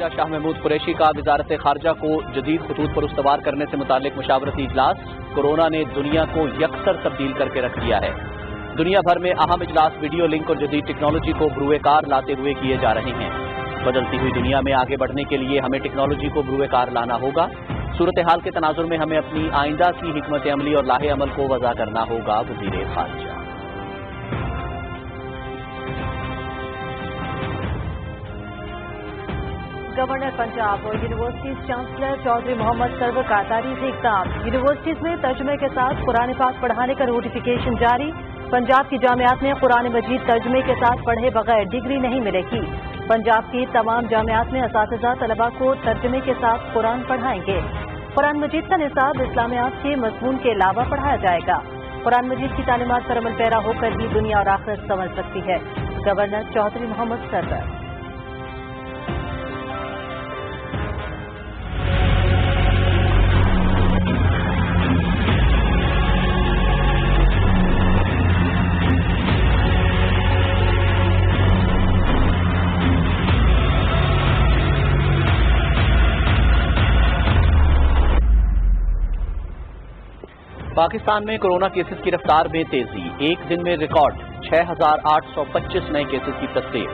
خارجہ شاہ محمود قریشی کا وزارت خارجہ کو جدید خطوط پر استوار کرنے سے متعلق مشاورتی اجلاس۔ کورونا نے دنیا کو یکسر تبدیل کر کے رکھ دیا ہے۔ دنیا بھر میں اہم اجلاس ویڈیو لنک اور جدید ٹیکنالوجی کو بروئے کار لاتے ہوئے کیے جا رہے ہیں۔ بدلتی ہوئی دنیا میں آگے بڑھنے کے لیے ہمیں ٹیکنالوجی کو بروئے کار لانا ہوگا۔ صورتحال کے تناظر میں ہمیں اپنی آئندہ کی حکمت عملی اور لاہ عمل کو وضع کرنا ہوگا۔ وزیر خارجہ گورنر پنجاب اور یونیورسٹیز چانسلر چودھری محمد سرور کا تاریخی اقدام۔ یونیورسٹیز میں ترجمے کے ساتھ قرآن پاک پڑھانے کا نوٹیفیکیشن جاری۔ پنجاب کی جامعات میں قرآن مجید ترجمے کے ساتھ پڑھے بغیر ڈگری نہیں ملے گی۔ پنجاب کی تمام جامعات میں اساتذہ طلباء کو ترجمے کے ساتھ قرآن پڑھائیں گے۔ قرآن مجید کا نصاب اسلامیات کے مضمون کے علاوہ پڑھایا جائے گا۔ قرآن مجید کی تعلیمات پر عمل پیرا ہو کر ہی دنیا اور آخرت سنور سکتی ہے۔ گورنر چودھری محمد سرور۔ پاکستان میں کورونا کیسز کی رفتار میں تیزی۔ ایک دن میں ریکارڈ 6,825 نئے کیسز کی تصدیق۔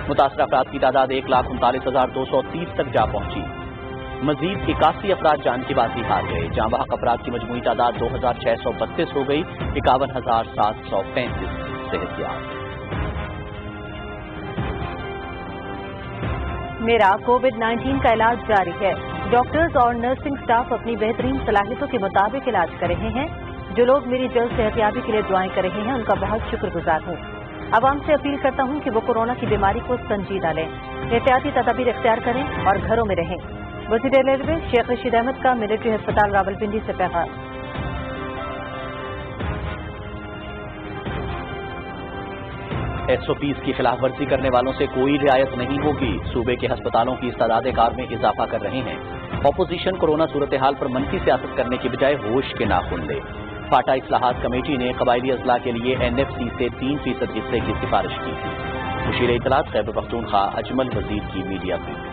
متاثرہ افراد کی تعداد 1,39,230 تک جا پہنچی۔ مزید 81 افراد جان کی بازی ہار گئے۔ جاں بحق افراد کی مجموعی تعداد 2,632 ہو گئی۔ 51,735 صحت یاب۔ میرا کووڈ-19 کا علاج جاری ہے۔ ڈاکٹرز اور نرسنگ سٹاف اپنی بہترین صلاحیتوں کے مطابق علاج کر رہے ہیں۔ جو لوگ میری جلد صحتیابی کے لیے دعائیں کر رہے ہیں ان کا بہت شکر گزار ہوں۔ عوام سے اپیل کرتا ہوں کہ وہ کورونا کی بیماری کو سنجیدہ لیں، احتیاطی تدابیر اختیار کریں اور گھروں میں رہیں۔ وزیر ریلوے شیخ رشید احمد کا ملٹری ہسپتال راولپنڈی سے پیغام۔ SOPs کی خلاف ورزی کرنے والوں سے کوئی رعایت نہیں ہوگی۔ صوبے کے ہسپتالوں کی استعداد کار میں اضافہ کر رہے ہیں۔ اپوزیشن کورونا صورتحال پر منفی سیاست کرنے کی بجائے ہوش کے ناخن لے۔ فاٹا اصلاحات کمیٹی نے قبائلی اضلاع کے لیے NFC سے 3% حصے کی سفارش کی تھی۔ مشیر اطلاعات خیبر پختونخوا اجمل وزیر کی میڈیا بریفنگ۔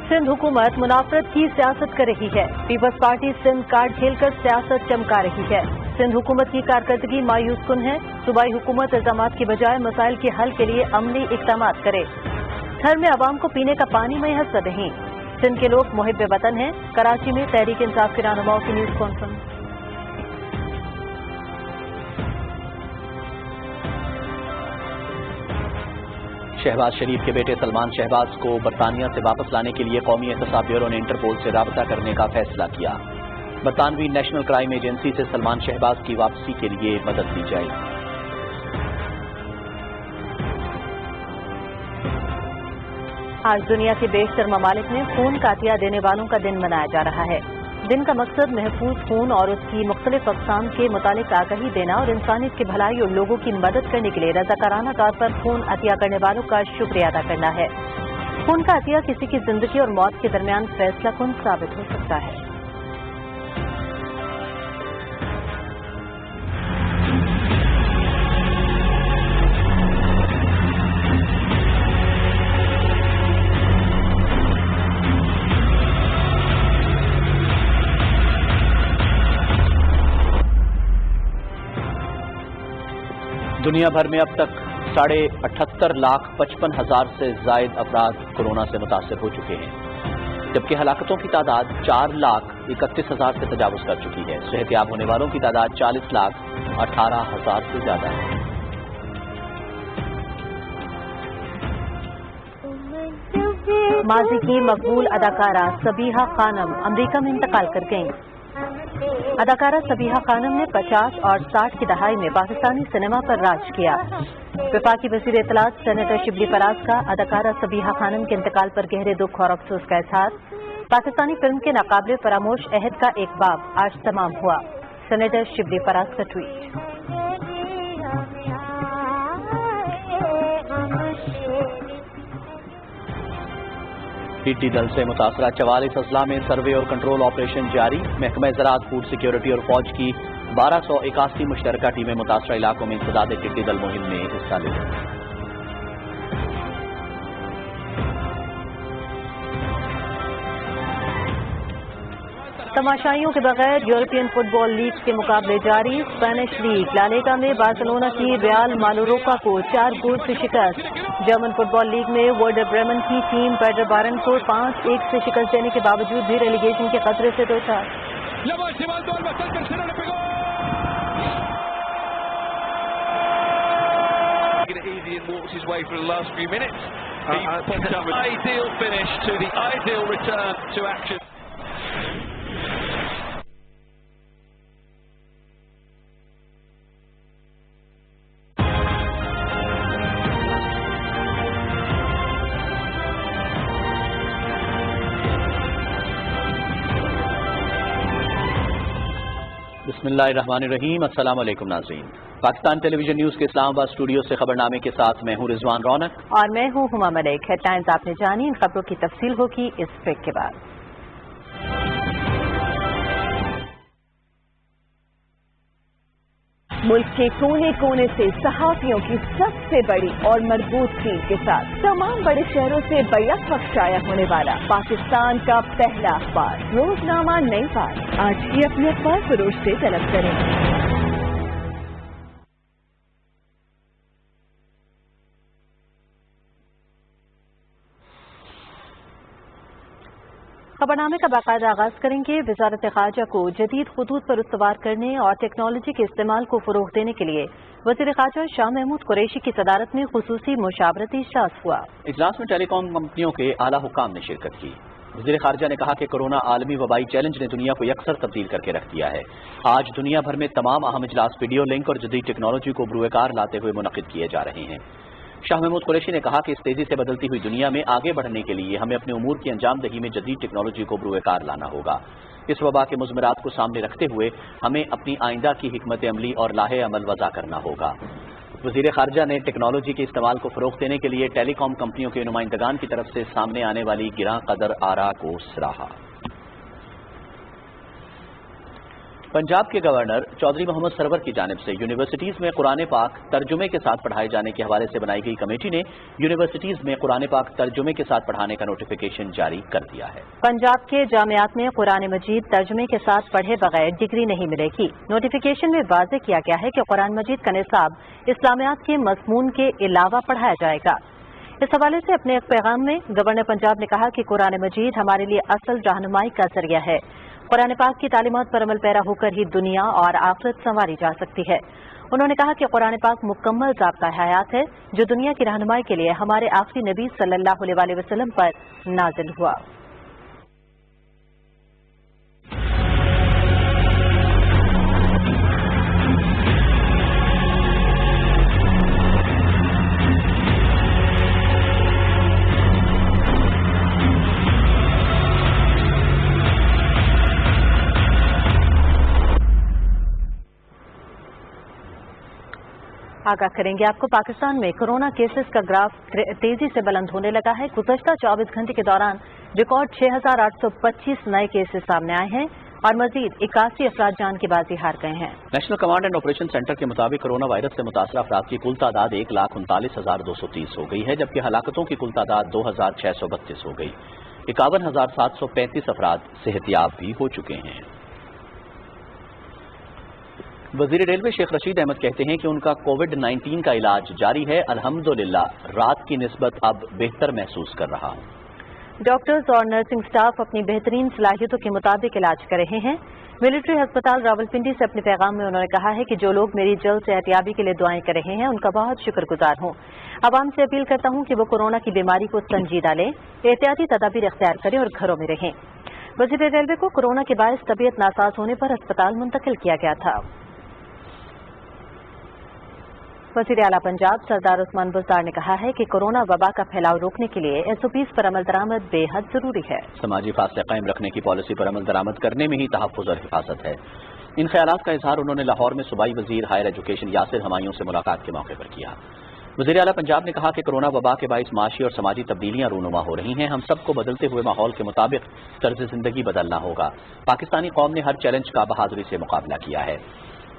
سندھ حکومت منافرت کی سیاست کر رہی ہے۔ پیپلز پارٹی سندھ کارڈ کھیل کر سیاست چمکا رہی ہے۔ سندھ حکومت کی کارکردگی مایوس کن ہے۔ صوبائی حکومت الزامات کی بجائے مسائل کے حل کے لیے عملی اقدامات کرے۔ گھر میں عوام کو پینے کا پانی میسر نہیں۔ سندھ کے لوگ محب وطن ہیں۔ کراچی میں تحریک انصاف کے رہنماؤں کی نیوز کانفرنس۔ شہباز شریف کے بیٹے سلمان شہباز کو برطانیہ سے واپس لانے کے لیے قومی احتساب بیورو نے انٹرپول سے رابطہ کرنے کا فیصلہ کیا۔ برطانوی نیشنل کرائم ایجنسی سے سلمان شہباز کی واپسی کے لیے مدد لی جائے گی۔ آج دنیا کے بیشتر ممالک میں خون کا عطیہ دینے والوں کا دن منایا جا رہا ہے۔ دن کا مقصد محفوظ خون اور اس کی مختلف اقسام کے متعلق آگاہی دینا اور انسانیت کی بھلائی اور لوگوں کی مدد کرنے کے لیے رضاکارانہ طور پر خون عطیہ کرنے والوں کا شکریہ ادا کرنا ہے۔ خون کا عطیہ کسی کی زندگی اور موت کے درمیان فیصلہ کن ثابت ہو سکتا ہے۔ دنیا بھر میں اب تک 78,55,000 سے زائد افراد کورونا سے متاثر ہو چکے ہیں، جبکہ ہلاکتوں کی تعداد 4,31,000 سے تجاوز کر چکی ہے۔ صحت یاب ہونے والوں کی تعداد 40,18,000 سے زیادہ ہے۔ ماضی کی مقبول اداکارہ صبیحہ خانم امریکہ میں انتقال کر گئیں۔ اداکارہ صبیحہ خانم نے 50 اور 60 کی دہائی میں پاکستانی سینما پر راج کیا۔ وفاقی وزیر اطلاعات سینیٹر شبلی فراز کا اداکارہ صبیحہ خانم کے انتقال پر گہرے دکھ اور افسوس کا اظہار۔ پاکستانی فلم کے ناقابل فراموش عہد کا ایک باب آج تمام ہوا۔ سینیٹر شبلی فراز کا ٹویٹ۔ ٹڈی دل سے متاثرہ 44 اضلاع میں سروے اور کنٹرول آپریشن جاری۔ محکمہ زراعت، فوڈ سیکیورٹی اور فوج کی 1281 مشترکہ ٹیمیں متاثرہ علاقوں میں انسداد ٹڈی دل مہم میں حصہ لے رہی ہیں۔ तमाशाइयों के बगैर यूरोपियन फुटबॉल लीग के मुकाबले जारी। स्पेनिश लीग ला लीगा में बार्सिलोना की रियल मालोरोका को 4 गोल से शिकस्त। जर्मन फुटबॉल लीग में वर्डर ब्रेमन की टीम पैडर बारन को 5-1 से शिकस्त देने के बावजूद भी रेलीगेशन के खतरे से दोचार। Easy and walks his way for the last few minutes. It's an ideal finish to the ideal return to action. बिस्मिल्लाहिर्रहमानिर्रहीम। अस्सलाम वालेकुम नाज़रीन। पाकिस्तान टेलीविजन न्यूज़ के इस्लामाबाद स्टूडियो से खबरनामे के साथ मैं हूँ रिजवान रौनक और मैं हूँ हुमा मलिक। हेडलाइंस आपने जानी, इन खबरों की तफसील होगी इस ब्रेक के बाद। मुल्क के कोने कोने से सहाफियों की सबसे बड़ी और मजबूत टीम के साथ तमाम बड़े शहरों से बैक वक्त शाया होने वाला पाकिस्तान का पहला अखबार रोजनामा नई बात। आज ही अपने अखबार फरोश से तलब करें। खबरनामे का बाकायदा आगाज करेंगे। वजारत खारजा को जदीद खतूत पर उस्तवार करने और टेक्नोलॉजी के इस्तेमाल को फरोग देने के लिए वज़ीर खारजा शाह महमूद कुरैशी की सदारत में खुसूसी मुशावरती इजलास हुआ। इजलास में टेलीकॉम कंपनियों के आला हुक्काम ने शिरकत की। वज़ीर खारजा ने कहा कि कोरोना आलमी वबाई चैलेंज ने दुनिया को यकसर तब्दील करके रख दिया है। आज दुनिया भर में तमाम अहम इजलास वीडियो लिंक और जदीद टेक्नोलॉजी को बुरुएकार लाते हुए मुनक़िद किए जा रहे हैं। शाह महमूद कुरैशी ने कहा कि इस तेजी से बदलती हुई दुनिया में आगे बढ़ने के लिए हमें अपने उमूर की अंजामदही में जदीद टेक्नोलॉजी को बुरुएकार लाना होगा। इस वबा के मुज़मरात को सामने रखते हुए हमें अपनी आइंदा की हिकमत अमली और लाहे अमल वज़ा करना होगा। वज़ीर खारजा ने टेक्नोलॉजी के इस्तेमाल को फ़रोग़ देने के लिए टेलीकॉम कंपनियों के नुमाइंदगान की तरफ से सामने आने वाली गिरां कदर आरा को सराहा। पंजाब के गवर्नर चौधरी मोहम्मद सरवर की जानिब से यूनिवर्सिटीज में कुरान पाक तर्जुमे के साथ पढ़ाए जाने के हवाले से बनाई गई कमेटी ने यूनिवर्सिटीज में कुरान पाक तर्जुमे के साथ पढ़ाने का नोटिफिकेशन जारी कर दिया है। पंजाब के जामियात में कुरान मजीद तर्जुमे के साथ पढ़े बगैर डिग्री नहीं मिलेगी। नोटिफिकेशन में वाज़ेह किया गया है कि कुरान मजीद का निसाब इस्लामियात के मज़मून के अलावा पढ़ाया जाएगा। इस हवाले से अपने एक पैगाम में गवर्नर पंजाब ने कहा कि कुरान मजीद हमारे लिए असल रहनुमाई का जरिया है। कुरान पाक की तालीमात पर अमल पैरा होकर ही दुनिया और आखिरत संवारी जा सकती है। उन्होंने कहा कि कुरान पाक मुकम्मल ज़ाब्ता हयात है जो दुनिया की रहनुमाई के लिए हमारे आखिरी नबी सल्लल्लाहु अलैहि वसल्लम पर नाजिल हुआ। आगाह करेंगे आपको। पाकिस्तान में कोरोना केसेस का ग्राफ तेजी से बुलंद होने लगा है। गुज़श्ता 24 घंटे के दौरान रिकॉर्ड 6,825 नए केसेस सामने आए हैं और मजीद 81 अफराद जान की बाजी हार गए हैं। National command and operation centre के मुताबिक कोरोना वायरस से मुतासरा अफराद की कुल तादाद 1,39,230 हो गई है, जबकि हलाकतों की कुल तादाद 2,632 हो गई। 51,735 अफराद सेहतियाब भी हो चुके हैं। वज़ीर रेलवे शेख रशीद अहमद कहते हैं कि उनका कोविड-19 का इलाज जारी है। अल्हम्दुलिल्लाह रात की निस्बत अब बेहतर महसूस कर रहा हूँ। डॉक्टर्स और नर्सिंग स्टाफ अपनी बेहतरीन सलाहियतों के मुताबिक इलाज कर रहे हैं। मिलिट्री अस्पताल रावलपिंडी से अपने पैगाम में उन्होंने कहा है कि जो लोग मेरी जल्द सेहतियाबी के लिए दुआएं कर रहे हैं उनका बहुत शुक्रगुजार हूँ। आवाम से अपील करता हूँ कि वो कोरोना की बीमारी को संजीदा लें, एहतियाती तदाबीर इख्तियार करें और घरों में रहें। वज़ीर रेलवे को कोरोना के बायस तबीयत नासाज होने पर अस्पताल मुंतकिल किया गया था। वज़ीर आला पंजाब सरदार उस्मान बुज़दार ने कहा है कि कोरोना वबा का फैलाव रोकने के लिए SOPs पर अमल दरामद बेहद जरूरी है। समाजी फासले कायम रखने की पॉलिसी पर अमल दरामद करने में ही तहफ़्फ़ुज़ और हिफाजत है। इन ख्यालात का इजहार उन्होंने लाहौर में सूबाई वज़ीर हायर एजुकेशन यासिर हमायूं से मुलाकात के मौके पर किया। वज़ीर आला पंजाब ने कहा कि कोरोना वबा के बाइस माशी और समाजी तब्दीलियां रूनुमा हो रही हैं। हम सबको बदलते हुए माहौल के मुताबिक तर्ज ज़िंदगी बदलना होगा। पाकिस्तानी कौम ने हर चैलेंज का बहादुरी से मुकाबला किया है।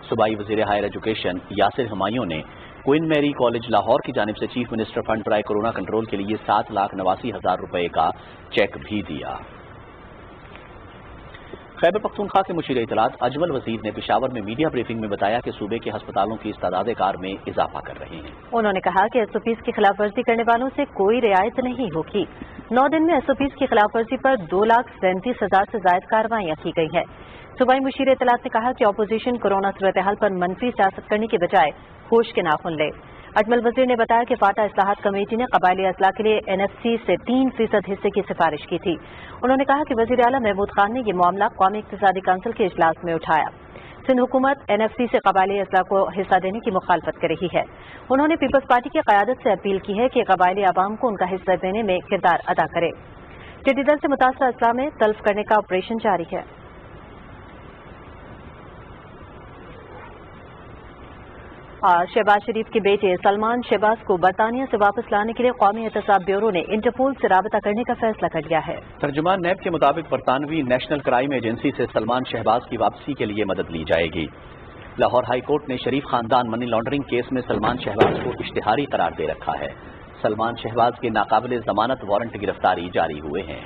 सूबाई वज़ीर हायर एजुकेशन यासिर हमायूं ने क्वीन मैरी कॉलेज लाहौर की जानिब से chief minister fund drive corona control के लिए 7,89,000 रुपए का चेक भी दिया। खैबर पख्तूनख्वा के मुशीर इत्तलात अजमल वजीर ने पेशावर में मीडिया ब्रीफिंग में बताया कि सूबे के अस्पतालों की इस्तादाद कार में इजाफा कर रहे हैं। उन्होंने कहा कि एसओपीज की खिलाफवर्जी करने वालों से कोई रियायत नहीं होगी। 9 दिन में एसओपीज की खिलाफवर्जी पर 2,37,000 से ज्यादा कार्रवाइयां की गई हैं। सूबाई मुशीर इत्तलात ने कहा कि अपोजिशन कोरोना सूरत-ए-हाल पर मनफी सियासत करने के बजाय होश के नाखुन ले। अजमल वजीर ने बताया कि फाटा इस्लाहात कमेटी ने कबायली अजला के लिए एनएफसी से 3% हिस्से की सिफारिश की थी। उन्होंने कहा कि वजीर आला महमूद खान ने ये मामला कौमी इक्तिसादी काउंसिल के इजलास में उठाया। सिंध हुकूमत एनएफसी से कबायली अजला को हिस्सा देने की मुखालफत कर रही है। उन्होंने पीपल्स पार्टी की क़यादत से अपील की है कि कबायली आवाम को उनका हिस्सा देने में किरदार अदा करे। टिड्डी दल से मुतासरा अजला में तल्फ करने का ऑपरेशन जारी है। और शहबाज शरीफ के बेटे सलमान शहबाज को बरतानिया से वापस लाने के लिए कौमी एहतसाब ब्यूरो ने इंटरपोल से राबता करने का फैसला कर लिया है। तर्जुमान नैब के मुताबिक बरतानवी नेशनल क्राइम एजेंसी से सलमान शहबाज की वापसी के लिए मदद ली जाएगी। लाहौर हाई कोर्ट ने शरीफ खानदान मनी लॉन्ड्रिंग केस में सलमान शहबाज को इश्तिहारी करार दे रखा है। सलमान शहबाज के नाकाबिले जमानत वारंट गिरफ्तारी जारी हुए हैं।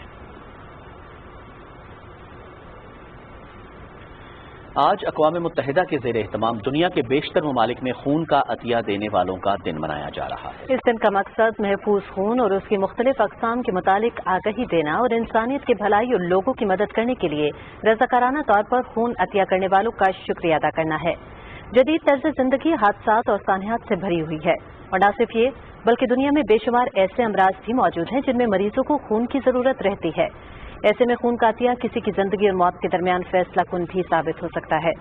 आज अक़वाम मुत्तहिदा के ज़ेर एहतमाम दुनिया के बेशतर ममालिक में खून का अतिया देने वालों का दिन मनाया जा रहा है। इस दिन का मकसद महफूज खून और उसकी मुख्तलिफ अक़साम के मुतालिक आगाही देना और इंसानियत की भलाई और लोगों की मदद करने के लिए रज़ाकाराना तौर पर खून अतिया करने वालों का शुक्रिया अदा करना है। जदीद तर्ज़ ज़िंदगी हादसात और सानियात से भरी हुई है और न सिर्फ ये बल्कि दुनिया में बेशुमार ऐसे अमराज भी मौजूद हैं जिनमें मरीजों को खून की ज़रूरत रहती है। ऐसे में खून का अतिया किसी की जिंदगी और मौत के दरमियान फैसला कुन भी साबित हो सकता है।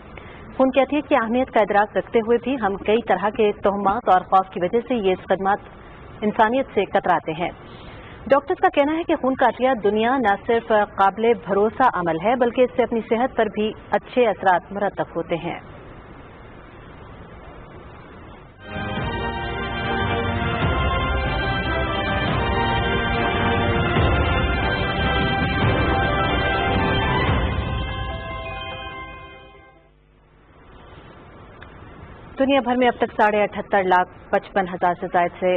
खून के अतिया की अहमियत का इदराक रखते हुए भी हम कई तरह के तोहमात और खौफ की वजह से ये खदमात इंसानियत से कतराते हैं। डॉक्टर्स का कहना है कि खून का अतिया दुनिया न सिर्फ काबिल भरोसा अमल है बल्कि इससे अपनी सेहत पर भी अच्छे असरात मुरतब होते हैं। दुनिया भर में अब तक 78,55,000 से ज्यादा से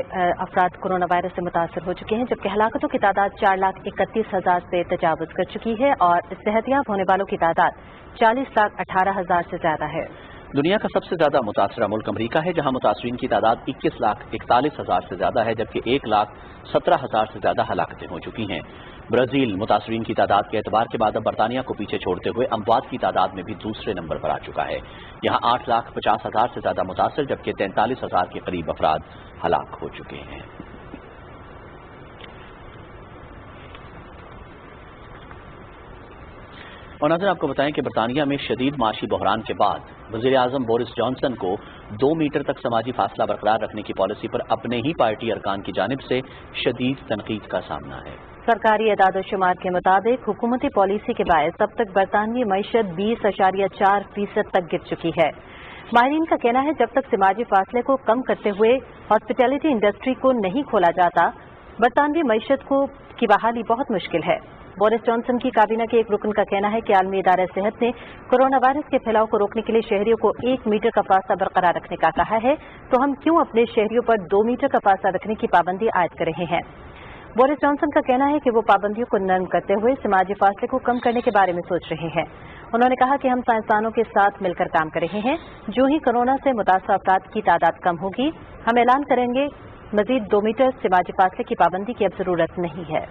अफराद कोरोना वायरस से मुतासर हो चुके हैं, जबकि हलाकतों की तादाद 4,31,000 से तजावुज कर चुकी है और सेहतियाब होने वालों की तादाद 40,18,000 से ज्यादा है। दुनिया का सबसे ज्यादा मुतासरा मुल्क अमरीका है, जहां मुतासरीन की तादाद 21,41,000 से ज्यादा है, जबकि 1,17,000 से ज्यादा हलाकतें हो चुकी हैं। ब्राजील मुतासरीन की तादाद के एतबार के बाद अब बरतानिया को पीछे छोड़ते हुए अमवात की तादाद में भी दूसरे नंबर पर आ चुका है। यहाँ 8,50,000 से ज्यादा मुतासर, जबकि 43,000 के करीब अफराद हलाक हो चुके हैं। और नाज़रीन आपको बताएं कि बरतानिया में शदीद माशी बहरान के बाद वज़ीर आज़म बोरिस जॉनसन को 2 मीटर तक समाजी फासला बरकरार रखने की पॉलिसी पर अपने ही पार्टी अरकान की जानिब से शदीद तनकीद का सामना है। सरकारी एदाद-ओ-शुमार के मुताबिक हुकूमती पॉलिसी के बायस अब तक बरतानवी मईशत 20.4% तक गिर चुकी है। माहिरीन का कहना है जब तक समाजी फासले को कम करते हुए हॉस्पिटैलिटी इंडस्ट्री को नहीं खोला जाता बरतानवी मईशत की बहाली बहुत मुश्किल है। बोरिस जॉनसन की काबीना के एक रुकन का कहना है कि आलमी इदारा सेहत ने कोरोना वायरस के फैलाव को रोकने के लिए शहरियों को 1 मीटर का फासला बरकरार रखने का कहा है, तो हम क्यों अपने शहरियों पर 2 मीटर का फासला रखने की पाबंदी आयद कर रहे हैं। बोरिस जॉनसन का कहना है कि वो पाबंदियों को नरम करते हुए समाजी फासले को कम करने के बारे में सोच रहे हैं। उन्होंने कहा कि हम साइंसदानों के साथ मिलकर काम कर रहे हैं। जो ही कोरोना से मुतासर अफराद की तादाद कम होगी हम ऐलान करेंगे मजीद 2 मीटर समाजी फासले की पाबंदी की अब जरूरत नहीं है।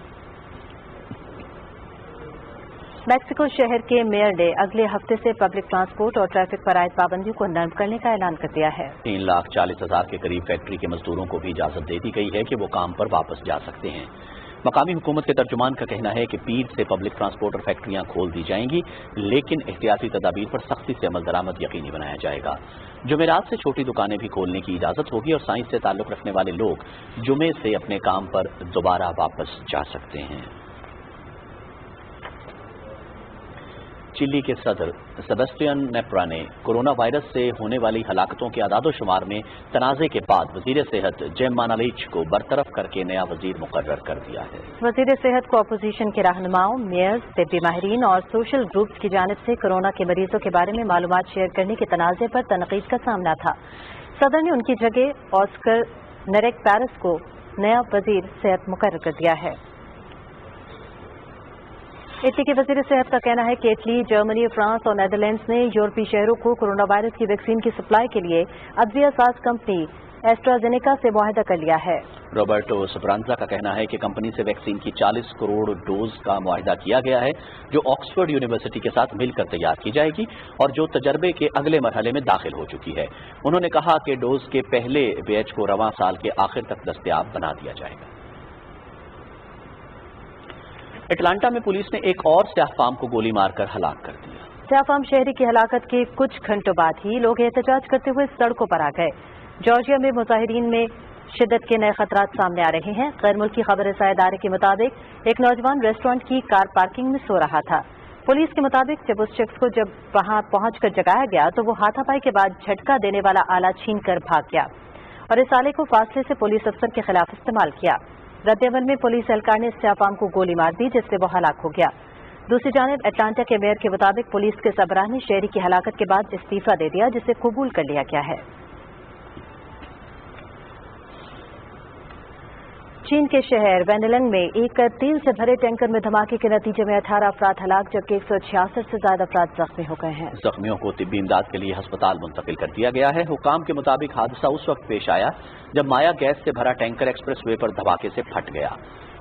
मैक्सिको शहर के मेयर ने अगले हफ्ते से पब्लिक ट्रांसपोर्ट और ट्रैफिक पर आयद पाबंदियों को नरम करने का ऐलान कर दिया है। 3,40,000 के करीब फैक्ट्री के मजदूरों को भी इजाजत दे दी गई है कि वो काम पर वापस जा सकते हैं। मकामी हुकूमत के तर्जुमान का कहना है कि पीर से पब्लिक ट्रांसपोर्ट और फैक्ट्रियां खोल दी जाएंगी, लेकिन एहतियाती तदाबीर पर सख्ती से अमल दरामद यकीनी बनाया जाएगा। जुमेरात से छोटी दुकानें भी खोलने की इजाजत होगी और साइंस से ताल्लुक रखने वाले लोग जुमे से अपने काम पर दोबारा वापस जा सकते हैं। चिली के सदर सेबेस्टियन नेप्रा ने कोरोना वायरस से होने वाली हलाकतों के आदाद-ओ-शुमार में तनाज़े के बाद वज़ीर सेहत जेम मानालिच को बरतरफ करके नया वज़ीर मुकर्रर कर दिया है। वज़ीर सेहत को अपोजिशन के रहनुमाओं, मेयर्स, तिब्बी माहिरीन और सोशल ग्रुप्स की जानिब से कोरोना के मरीजों के बारे में मालूमात शेयर करने के तनाज़े पर तनकीद का सामना था। सदर ने उनकी जगह ऑस्कर नेरेक पैरिस को नया वज़ीर सेहत मुकर्रर कर दिया है। इटली के वजीर सेहत का कहना है कि इटली, जर्मनी, फ्रांस और नेदरलैंड्स ने यूरोपीय शहरों को कोरोना वायरस की वैक्सीन की सप्लाई के लिए अद्विया साज कंपनी एस्ट्राजेनेका से मुआहदा कर लिया है। रॉबर्टो स्परांजा का कहना है कि कंपनी से वैक्सीन की 40 करोड़ डोज का मुआहदा किया गया है, जो ऑक्सफोर्ड यूनिवर्सिटी के साथ मिलकर तैयार की जाएगी और जो तजर्बे के अगले मरहले में दाखिल हो चुकी है। उन्होंने कहा कि डोज के पहले बैच को रवां साल के आखिर तक दस्तयाब बना दिया जाएगा। अटलांटा में पुलिस ने एक और स्याह फार्म को गोली मारकर हलाक कर दिया। स्याह फार्म शहरी की हलाकत के कुछ घंटों बाद ही लोग एहतजाज करते हुए सड़कों पर आ गए। जॉर्जिया में मुजाहिरीन में शिद्दत के नए खतरात सामने आ रहे हैं। गैर मुल्की खबर रसाए इदारे के मुताबिक एक नौजवान रेस्टोरेंट की कार पार्किंग में सो रहा था। पुलिस के मुताबिक जब उस शख्स को वहां पहुंचकर जगाया गया तो वो हाथापाई के बाद झटका देने वाला आला छीन कर भाग गया और इस आले को फासले से पुलिस अफसर के खिलाफ इस्तेमाल किया। रद्देअमल में पुलिस एहलकार ने स्याह फार्म को गोली मार दी, जिससे वो हलाक हो गया। दूसरी जानिब अटलांटा के मेयर के मुताबिक पुलिस के सरबराह ने शहरी की हलाकत के बाद इस्तीफा दे दिया, जिसे कबूल कर लिया गया है। चीन के शहर वेनलंग में एक तेल से भरे टैंकर में धमाके के नतीजे में 18 अफराद हलाक जबकि 166 से ज्यादा अफराद जख्मी हो गए हैं। जख्मियों को तिब्बी इमदाद के लिए अस्पताल मुंतकिल कर दिया गया है। हुकाम के मुताबिक हादसा उस वक्त पेश आया जब माया गैस से भरा टैंकर एक्सप्रेस वे पर धमाके से फट गया।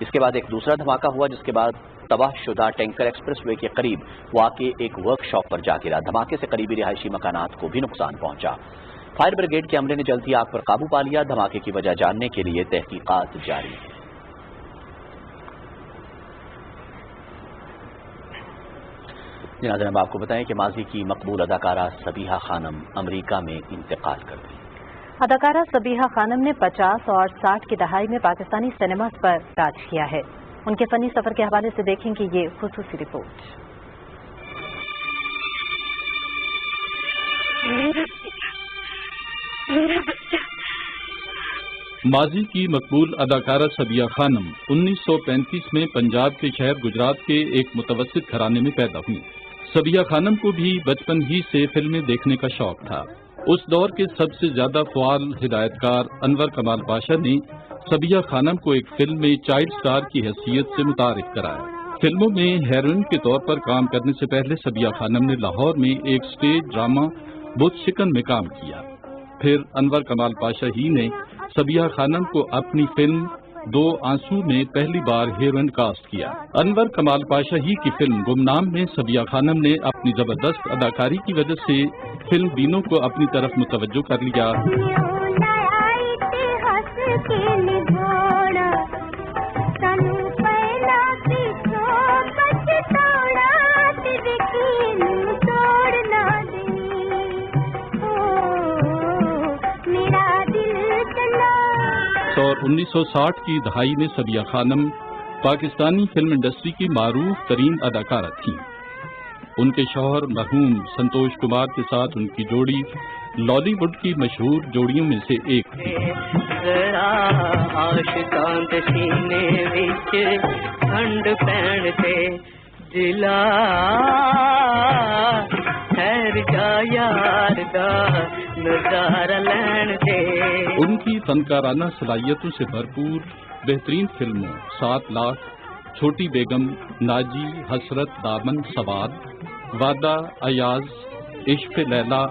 इसके बाद एक दूसरा धमाका हुआ, जिसके बाद तबाहशुदा टैंकर एक्सप्रेस वे के करीब वाक़े एक वर्कशॉप पर जा गिरा। धमाके से करीबी रिहायशी मकानात को भी नुकसान पहुंचा। फायर ब्रिगेड के अमले ने जल्द ही आग पर काबू पा लिया। धमाके की वजह जानने के लिए तहकीकात जारी है। जनाब, आपको बताएं कि माजी की मकबूल अदाकारा सबीहा खानम अमेरिका में इंतकाल कर गई। अदाकारा सबीहा खानम ने 50 और 60 की दहाई में पाकिस्तानी सिनेमा पर राज किया है। उनके फनी सफर के हवाले से देखेंगे ये खुसूसी रिपोर्ट। माजी की मकबूल अदाकारा सबीहा खानम 1935 में पंजाब के शहर गुजरात के एक मुतवस्सित घराने में पैदा हुई। सबीहा खानम को भी बचपन ही से फिल्में देखने का शौक था। उस दौर के सबसे ज्यादा फ़आल हिदायतकार अनवर कमाल पाशा ने सबीहा खानम को एक फिल्म में चाइल्ड स्टार की हैसियत से मुतारिफ कराया। फिल्मों में हेरोइन के तौर पर काम करने से पहले सबीहा खानम ने लाहौर में एक स्टेज ड्रामा बुत शिकन में काम किया। फिर अनवर कमाल पाशा ही ने सबीहा खानम को अपनी फिल्म दो आंसू में पहली बार हीरोइन कास्ट किया। अनवर कमाल पाशा ही की फिल्म गुमनाम में सबीहा खानम ने अपनी जबरदस्त अदाकारी की वजह से फिल्म बीनों को अपनी तरफ मुतवज्जो कर लिया। और 1960 की दहाई में सबीहा खानम पाकिस्तानी फिल्म इंडस्ट्री की मारूफ तरीन अदाकारा थीं। उनके शौहर मरहूम संतोष कुमार के साथ उनकी जोड़ी लॉलीवुड की मशहूर जोड़ियों में से एक थी। उनकी फनकाराना सलाहियतों से भरपूर बेहतरीन फिल्मों 7 लाख, छोटी बेगम, नाजी, हसरत, दामन, सवाद, वादा, अयाज, इश्क लैला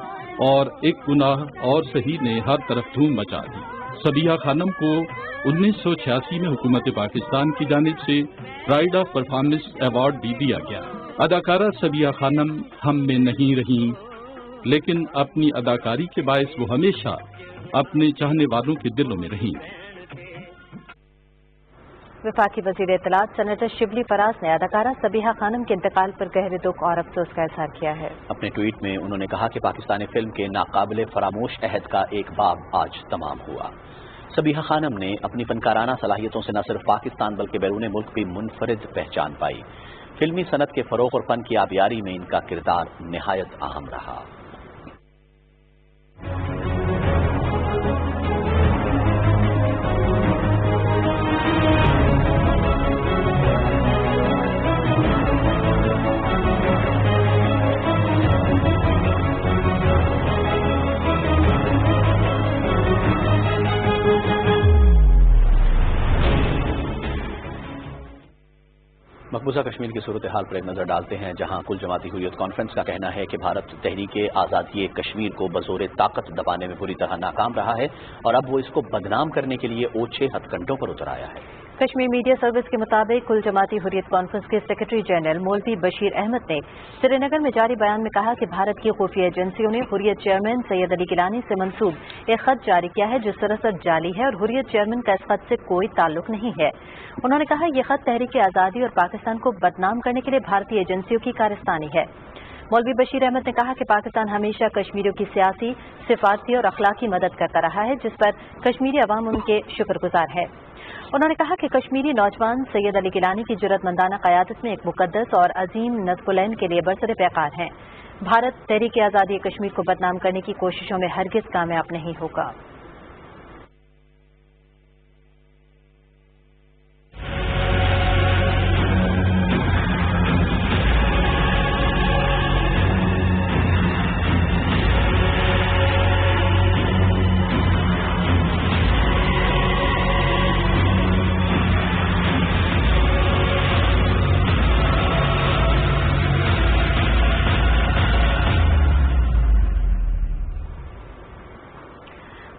और एक गुनाह और सही ने हर तरफ धूम मचा दी। सबीहा खानम को 1986 में हुकूमत पाकिस्तान की जानिब से प्राइड ऑफ परफॉर्मेंस अवार्ड भी दिया गया। अदाकारा सबीहा खानम हम में नहीं रही, लेकिन अपनी अदाकारी के बायस वो हमेशा अपने चाहने वालों के दिलों में रही। वफाकी वज़ीर इत्तलात सेनेटर शिबली फराज ने अदाकारा सबीहा खानम के इंतकाल पर गहरे दुख और अफसोस का इजहार किया है। अपने ट्वीट में उन्होंने कहा कि पाकिस्तानी फिल्म के नाकाबिले फरामोश अहद का एक बाब आज तमाम हुआ। सबीहा खानम ने अपनी फनकाराना सलाहियतों से न सिर्फ पाकिस्तान बल्कि बैरून मुल्क भी मुनफरिद पहचान पाई। फिल्मी सनत के फरोग और फन की आबियारी में इनका किरदार निहायत अहम रहा। मकबूजा مقبوضہ کشمیر کی صورتحال پر ایک نظر ڈالتے ہیں، جہاں کل جماعتی حریت کانفرنس کا کہنا ہے کہ بھارت تحریک آزادی کشمیر کو بزور طاقت دبانے میں بری طرح ناکام رہا ہے اور اب وہ اس کو بدنام کرنے کے لیے اوچھے ہتھ کنڈوں پر اتر آیا ہے۔ کشمیر میڈیا سروس کے مطابق کل جماعتی حریت کانفرنس کے سیکرٹری جنرل مولوی بشیر احمد نے سری نگر میں جاری بیان میں کہا کہ بھارت کی خفیہ ایجنسیوں نے حریت چیئرمین سید علی گیلانی سے منسوب ایک خط جاری کیا ہے جو سراسر جعلی ہے اور حریت چیئرمین کا اس خط سے کوئی تعلق نہیں ہے۔ انہوں نے کہا یہ خط تحریک آزادی اور پاکستان کو بدنام کرنے کے لیے بھارتی ایجنسیوں کی کارستانی ہے۔ مولوی بشیر احمد نے کہا کہ پاکستان ہمیشہ کشمیریوں کی سیاسی، سفارتی اور اخلاقی مدد کرتا رہا ہے، جس پر کشمیری عوام ان کے شکر گزار ہے۔ انہوں نے کہا کہ کشمیری نوجوان سید علی گیلانی کی جرأت مندانہ قیادت میں ایک مقدس اور عظیم نصب العین کے لیے برسر پیکار ہیں۔ بھارت تحریک آزادی کشمیر کو بدنام کرنے کی کوششوں میں ہرگز کامیاب نہیں ہوگا۔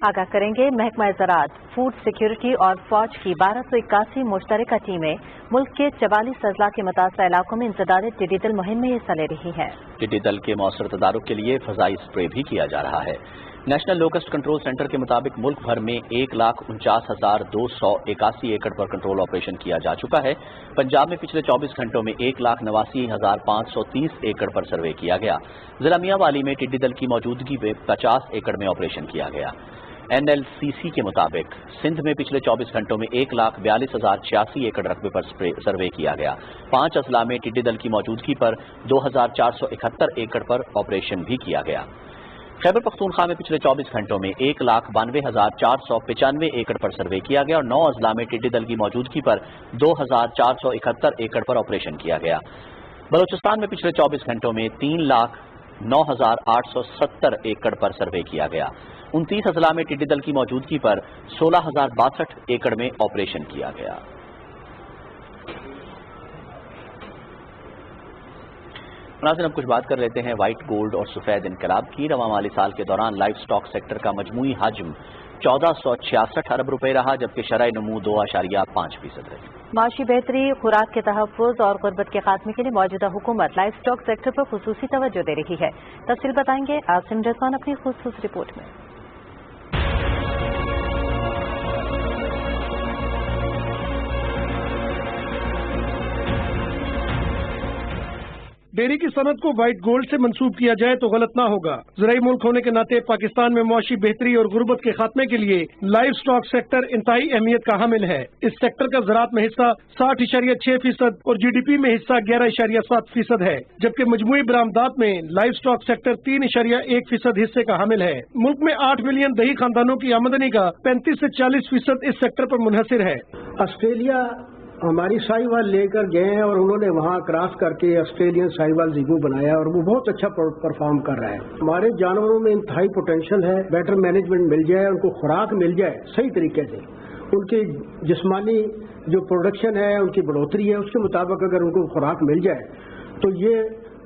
آگاہ کریں گے محکمہ زراعت، فوڈ سیکیورٹی اور فوج کی 1281 مشترکہ ٹیمیں ملک کے 44 اضلاع کے متاثرہ علاقوں میں انسداد ٹڈی دل مہم میں حصہ لے رہی ہے۔ ٹڈی دل کے مؤثر تدارک کے لیے فضائی اسپرے بھی کیا جا رہا ہے۔ نیشنل لوکسٹ کنٹرول سینٹر کے مطابق ملک بھر میں 1,49,281 ایکڑ پر کنٹرول آپریشن کیا جا چکا ہے۔ پنجاب میں پچھلے 24 گھنٹوں میں 1,89,530 ایکڑ پر سروے کیا گیا۔ ضلع میاں والی میں ٹڈی دل کی موجودگی میں 50 ایکڑ میں آپریشن کیا گیا۔ NLCC کے مطابق سندھ میں پچھلے 24 گھنٹوں میں 1,42,086 ایکڑ رقبے پر سروے کیا گیا۔ 5 اضلاع میں ٹڈی دل کی موجودگی پر 2,471 ایکڑ پر آپریشن بھی کیا گیا۔ خیبر پختونخوا میں پچھلے 24 گھنٹوں میں 1,92,495 ایکڑ پر سروے کیا گیا اور 9 اضلاع میں ٹڈی دل کی موجودگی پر 2,471 ایکڑ پر آپریشن کیا گیا۔ بلوچستان میں پچھلے 24 گھنٹوں میں 3,09,870 ایکڑ پر سروے کیا گیا۔ 29 اضلاع میں ٹڈی دل کی موجودگی پر 16,062 ایکڑ میں آپریشن کیا گیا۔ ناظرین، اب کچھ بات کر لیتے ہیں وائٹ گولڈ اور سفید انقلاب کی۔ رواں مالی سال کے دوران لائف سٹاک سیکٹر کا مجموعی حجم 1466 ارب روپے رہا، جبکہ شرح نمو 2.5% رہی۔ معاشی بہتری، خوراک کے تحفظ اور غربت کے خاتمے کے لیے موجودہ حکومت لائف سٹاک سیکٹر پر خصوصی توجہ دے رہی ہے۔ تفصیل بتائیں گے عاصم رضوان اپنی خصوصی رپورٹ میں۔ ڈیری کی صنعت کو وائٹ گولڈ سے منسوب کیا جائے تو غلط نہ ہوگا۔ زرعی ملک ہونے کے ناطے پاکستان میں معاشی بہتری اور غربت کے خاتمے کے لیے لائف سٹاک سیکٹر انتہائی اہمیت کا حامل ہے۔ اس سیکٹر کا زراعت میں حصہ 60.6% اور GDP میں حصہ 11.7% ہے، جبکہ مجموعی برآمدات میں لائف سٹاک سیکٹر 3.1% حصے کا حامل ہے۔ ملک میں 8 ملین دیہی خاندانوں کی آمدنی کا 35 سے 40% اس سیکٹر پر منحصر ہے۔ آسٹریلیا ہماری سائی وال لے کر گئے ہیں اور انہوں نے وہاں کراس کر کے آسٹریلین سائی وال زیگو بنایا اور وہ بہت اچھا پرفارم کر رہا ہے۔ ہمارے جانوروں میں انتہائی پوٹینشیل ہے، بیٹر مینجمنٹ مل جائے، ان کو خوراک مل جائے صحیح طریقے سے، ان کی جسمانی جو پروڈکشن ہے، ان کی بڑھوتری ہے، اس کے مطابق اگر ان کو خوراک مل جائے تو یہ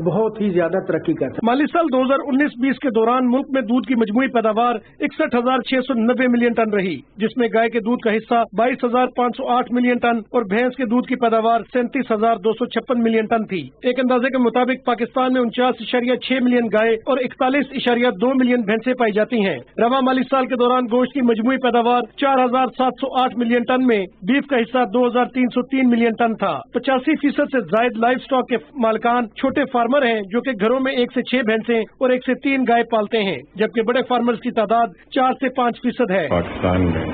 بہت ہی زیادہ ترقی کرتا ہے۔ مالی سال 2019-20 کے دوران ملک میں دودھ کی مجموعی پیداوار 61,690 ملین ٹن رہی، جس میں گائے کے دودھ کا حصہ 22,508 ملین ٹن اور بھینس کے دودھ کی پیداوار 37,256 ملین ٹن تھی۔ ایک اندازے کے مطابق پاکستان میں 49.6 ملین گائے اور 41.2 ملین بھینسیں پائی جاتی ہیں۔ رواں مالی سال کے دوران گوشت کی مجموعی پیداوار 4,708 ملین ٹن میں بیف کا حصہ 2,303 ملین ٹن تھا۔ 85% سے زائد لائف سٹاک کے مالکان چھوٹے فارمر ہیں، جو کہ گھروں میں 1 سے 6 بھینسیں اور 1 سے 3 گائے پالتے ہیں، جبکہ بڑے فارمرز کی تعداد 4 سے 5% ہے۔ پاکستان میں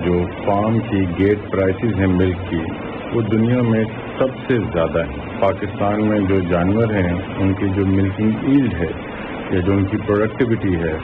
جو فارم کی گیٹ پرائسز ہیں ملک کی، وہ دنیا میں سب سے زیادہ ہیں۔ پاکستان میں جو جانور ہیں ان کی جو ملکنگ ایلڈ ہے یا جو ان کی پروڈکٹیوٹی ہے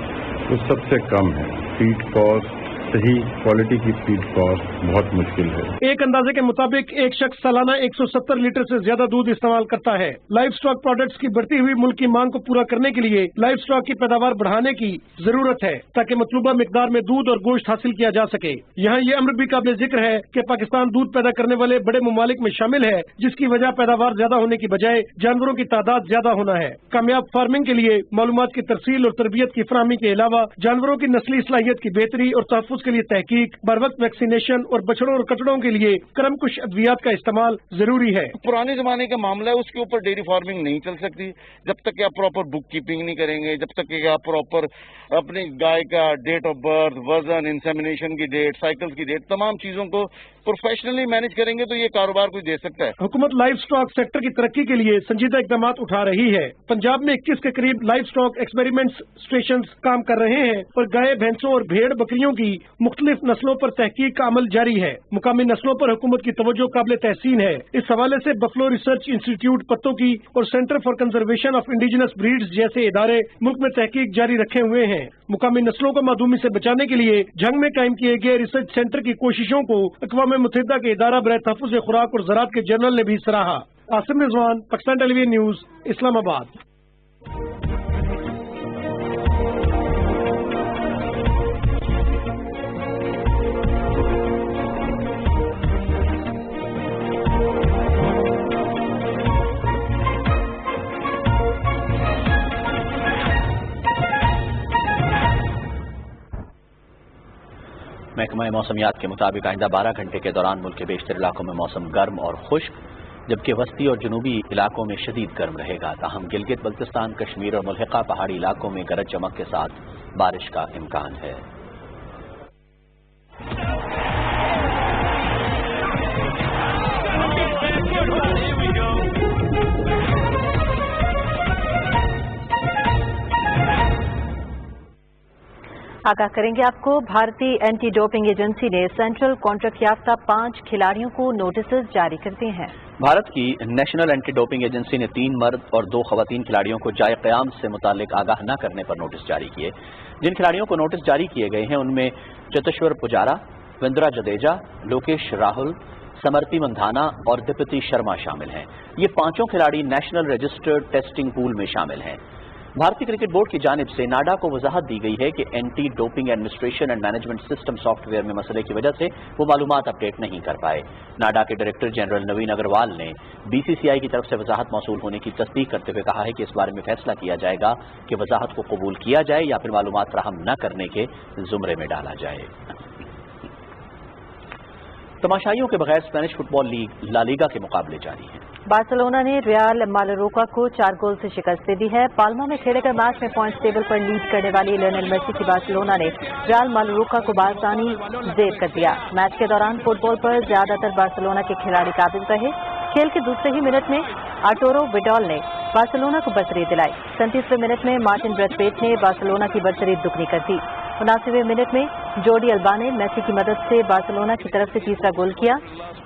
وہ سب سے کم ہے۔ فیڈ کاسٹ सही क्वालिटी की फीड कॉस्ट बहुत मुश्किल है। एक अंदाजे के मुताबिक एक शख्स सालाना 170 लीटर से ज्यादा दूध इस्तेमाल करता है। लाइव स्टॉक प्रोडक्ट्स की बढ़ती हुई मुल्क की मांग को पूरा करने के लिए लाइव स्टॉक की पैदावार बढ़ाने की जरूरत है ताकि मतलूबा मिकदार में दूध और गोश्त हासिल किया जा सके। यहाँ ये अमर भी काबिल जिक्र है कि पाकिस्तान दूध पैदा करने वाले बड़े ममालिक में शामिल है, जिसकी वजह पैदावार ज्यादा होने की बजाय जानवरों की तादाद ज्यादा होना है। कामयाब फार्मिंग के लिए मालूमात की तरसील और तरबियत की फराहमी के अलावा जानवरों की नस्ली सलाहियत की बेहतरी और तहफ़्फ़ुज़ के लिए तहकीक, बर वक्त वैक्सीनेशन और बछड़ों और कचड़ों के लिए करमकुश अद्वियात का इस्तेमाल जरूरी है। पुराने जमाने का मामला है, उसके ऊपर डेयरी फार्मिंग नहीं चल सकती जब तक कि आप प्रॉपर बुक कीपिंग नहीं करेंगे, जब तक कि आप प्रॉपर अपनी गाय का डेट ऑफ बर्थ, वजन, इंसेमिनेशन की डेट, साइकिल्स की डेट, तमाम चीजों को प्रोफेशनली मैनेज करेंगे तो ये कारोबार कोई दे सकता है। हुकूमत लाइव स्टॉक सेक्टर की तरक्की के लिए संजीदा इकदाम उठा रही है। पंजाब में 21 के करीब लाइव स्टॉक एक्सपेरिमेंट स्टेशन काम कर रहे हैं और गाय, भैंसों और भेड़ बकरियों की मुख्तलिफ नस्लों पर तहकीक का अमल जारी है। मुकामी नस्लों पर हुकूमत की तवज्जो काबिल तहसीन है। इस हवाले से बफलो रिसर्च इंस्टीट्यूट पत्तों की और centre for conservation of indigenous breeds जैसे इदारे मुल्क में तहकीक जारी रखे हुए हैं। मुकामी नस्लों को मादूमी से बचाने के लिए जंग में कायम किए गए रिसर्च सेंटर की कोशिशों को अक़वाम मुत्तहिदा के इदारा बराए तहफ़्फ़ुज़ खुराक और ज़राअत के जनरल ने भी सराहा। Asim Rizwan, Pakistan television news, Islamabad. महकमा मौसमियात के मुताबिक आइंदा 12 घंटे के दौरान मुल्क के बेशतर इलाकों में मौसम गर्म और खुश्क, जबकि वस्ती और जनूबी इलाकों में शदीद गर्म रहेगा। ताहम गिलगित बल्तिस्तान, कश्मीर और मुल्हिका पहाड़ी इलाकों में गरज चमक के साथ बारिश का इम्कान है। आगाह करेंगे आपको, भारतीय एंटी डोपिंग एजेंसी ने सेंट्रल कॉन्ट्रैक्ट याफ्ता 5 खिलाड़ियों को नोटिस जारी कर दिए हैं। भारत की नेशनल एंटी डोपिंग एजेंसी ने 3 मर्द और 2 खवातीन खिलाड़ियों को जाए क़याम से मुतालिक आगाह न करने पर नोटिस जारी किए। जिन खिलाड़ियों को नोटिस जारी किए गए हैं उनमें चतेश्वर पुजारा, विंद्रा जडेजा, लोकेश राहुल, समर्ति मंधाना और दीप्ति शर्मा शामिल हैं। ये 5 खिलाड़ी नेशनल रजिस्टर्ड टेस्टिंग पूल में शामिल हैं। भारतीय क्रिकेट बोर्ड की जानिब से नाडा को वजाहत दी गई है कि anti doping administration and management system software में मसले की वजह से वो मालूमात अपडेट नहीं कर पाए। नाडा के डायरेक्टर जनरल नवीन अग्रवाल ने बीसीसीआई की तरफ से वजाहत मौसूल होने की तस्दीक करते हुए कहा है कि इस बारे में फैसला किया जाएगा कि वजाहत को कबूल किया जाए या फिर मालूमात फराहम न करने के जुमरे में डाला जाए। तमाशाइयों के बगैर Spanish football league La Liga के मुकाबले जारी हैं। बार्सिलोना ने रियल मालोर्का को 4 गोल से शिकस्त दे दी है। पाल्मा में खेले गए मैच में पॉइंट्स टेबल पर लीड करने वाली लियोनेल मेसी की बार्सिलोना ने रियल मालोर्का को बासानी जेर कर दिया। मैच के दौरान फुटबॉल पर ज्यादातर बार्सिलोना के खिलाड़ी काबिज रहे। खेल के दूसरे ही मिनट में आर्टुरो विडाल ने बार्सिलोना को बरतरी दिलाई। 37वें मिनट में मार्टिन ब्रेथवेट ने बार्सिलोना की बरतरी दुगनी कर दी। 79वें मिनट में जोडी अल्बा ने मेसी की मदद से बार्सिलोना की तरफ से तीसरा गोल किया।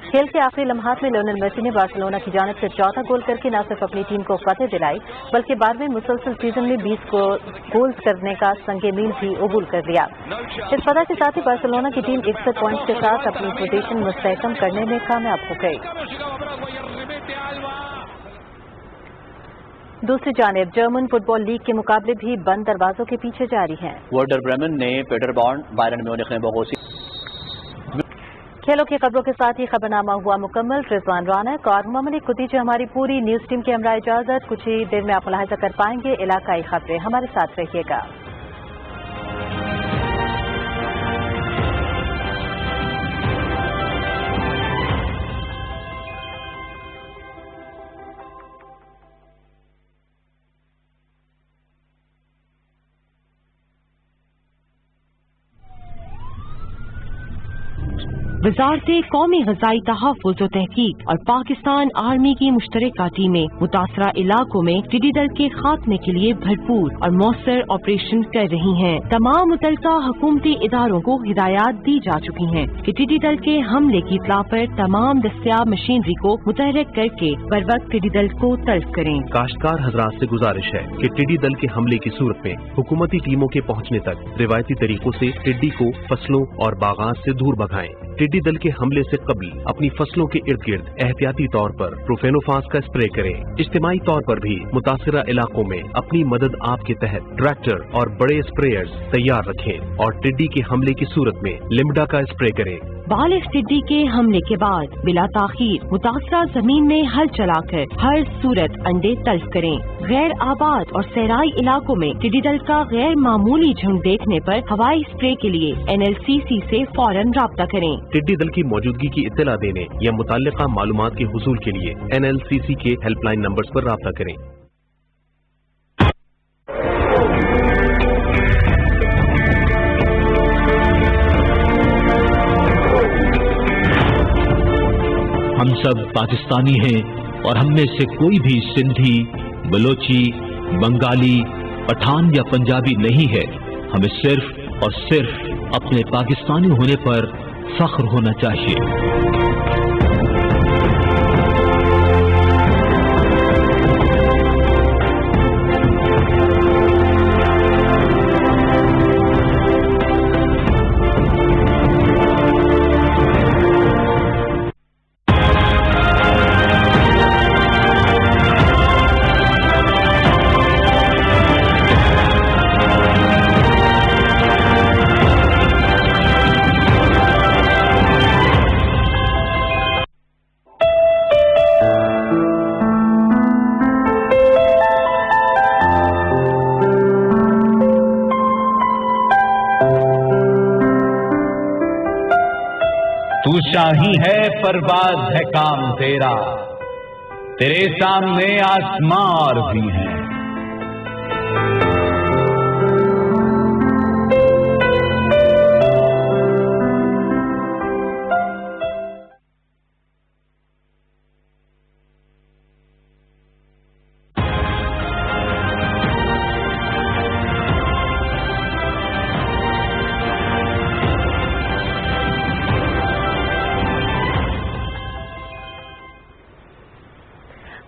खेल के आखिरी लम्हात में लियोनेल मेसी ने बार्सिलोना की जानिब से चौथा गोल करके न सिर्फ अपनी टीम को फतेह दिलाई बल्कि बाद में मुसलसल सीजन में 20 गोल्स करने का संगे मील भी अबूल कर लिया। इस फतह के साथ ही बार्सिलोना की टीम 61 पॉइंट्स के साथ अपनी पोजीशन मुस्तहकम करने में कामयाब हो गई। दूसरी जानिब जर्मन फुटबॉल लीग के मुकाबले भी बंद दरवाजों के पीछे जारी हैं। वर्डर ब्रेमेन ने पेडरबॉर्न, बायरन म्यूनिख ने बोगोसी। खेलों की खबरों के साथ ही खबरनामा हुआ मुकम्मल। रिजवान राना और मोहम्मद को दीजिए हमारी पूरी न्यूज टीम के हमरा इजाजत। कुछ ही देर में आप मुलाहिजा कर पाएंगे इलाकाई खबरें। हमारे साथ रहिएगा। वजारत कौमी ग़ज़ाई तहफ़्फ़ुज़ व तहक़ीक़ और पाकिस्तान आर्मी की मुश्तरका टीमें मुतासरा इलाकों में टिड्डी दल के खात्मे के लिए भरपूर और मौसर ऑपरेशन कर रही हैं। तमाम मुतल्लिका हुकूमती इदारों को हिदायत दी जा चुकी हैं कि टिड्डी दल के हमले की इत्तला पर तमाम दस्तियाब मशीनरी को मुतहर्रिक करके बर वक्त टिड्डी दल को तल्फ करें। काश्तकार हजरात से गुजारिश है कि टिड्डी दल के हमले की सूरत में हुकूमती टीमों के पहुँचने तक रिवायती तरीकों से टिड्डी को फसलों और बागात से दूर भगाएं। टिड्डी दल के हमले से कबल अपनी फसलों के इर्द गिर्द एहतियाती तौर पर प्रोफेनोफास का स्प्रे करें। इज्तिमाई तौर पर भी मुतासिरा इलाकों में अपनी मदद आप के तहत ट्रैक्टर और बड़े स्प्रेयर्स तैयार रखें और टिड्डी के हमले की सूरत में लिम्डा का स्प्रे करें। बालिग टिड्डी के हमले के बाद बिला ताखीर मुतासरा जमीन में हल चलाकर हर सूरत अंडे तल्फ करें। गैर आबाद और सहराई इलाकों में टिड्डी दल का गैर मामूली झुंड देखने पर हवाई स्प्रे के लिए NLCC से फौरन राब्ता करें। टिड्डी दल की मौजूदगी की इत्तला देने या मुताल्लिका मालूमात के हुसूल के लिए NLCC के हेल्पलाइन नंबर्स पर राब्ता करें। हम सब पाकिस्तानी हैं और हम में से कोई भी सिंधी, बलोची, बंगाली, पठान या पंजाबी नहीं है। हमें सिर्फ और सिर्फ अपने पाकिस्तानी होने पर फख्र होना चाहिए। तू शाही है परवाज़ है काम तेरा, तेरे सामने आसमां और भी हैं।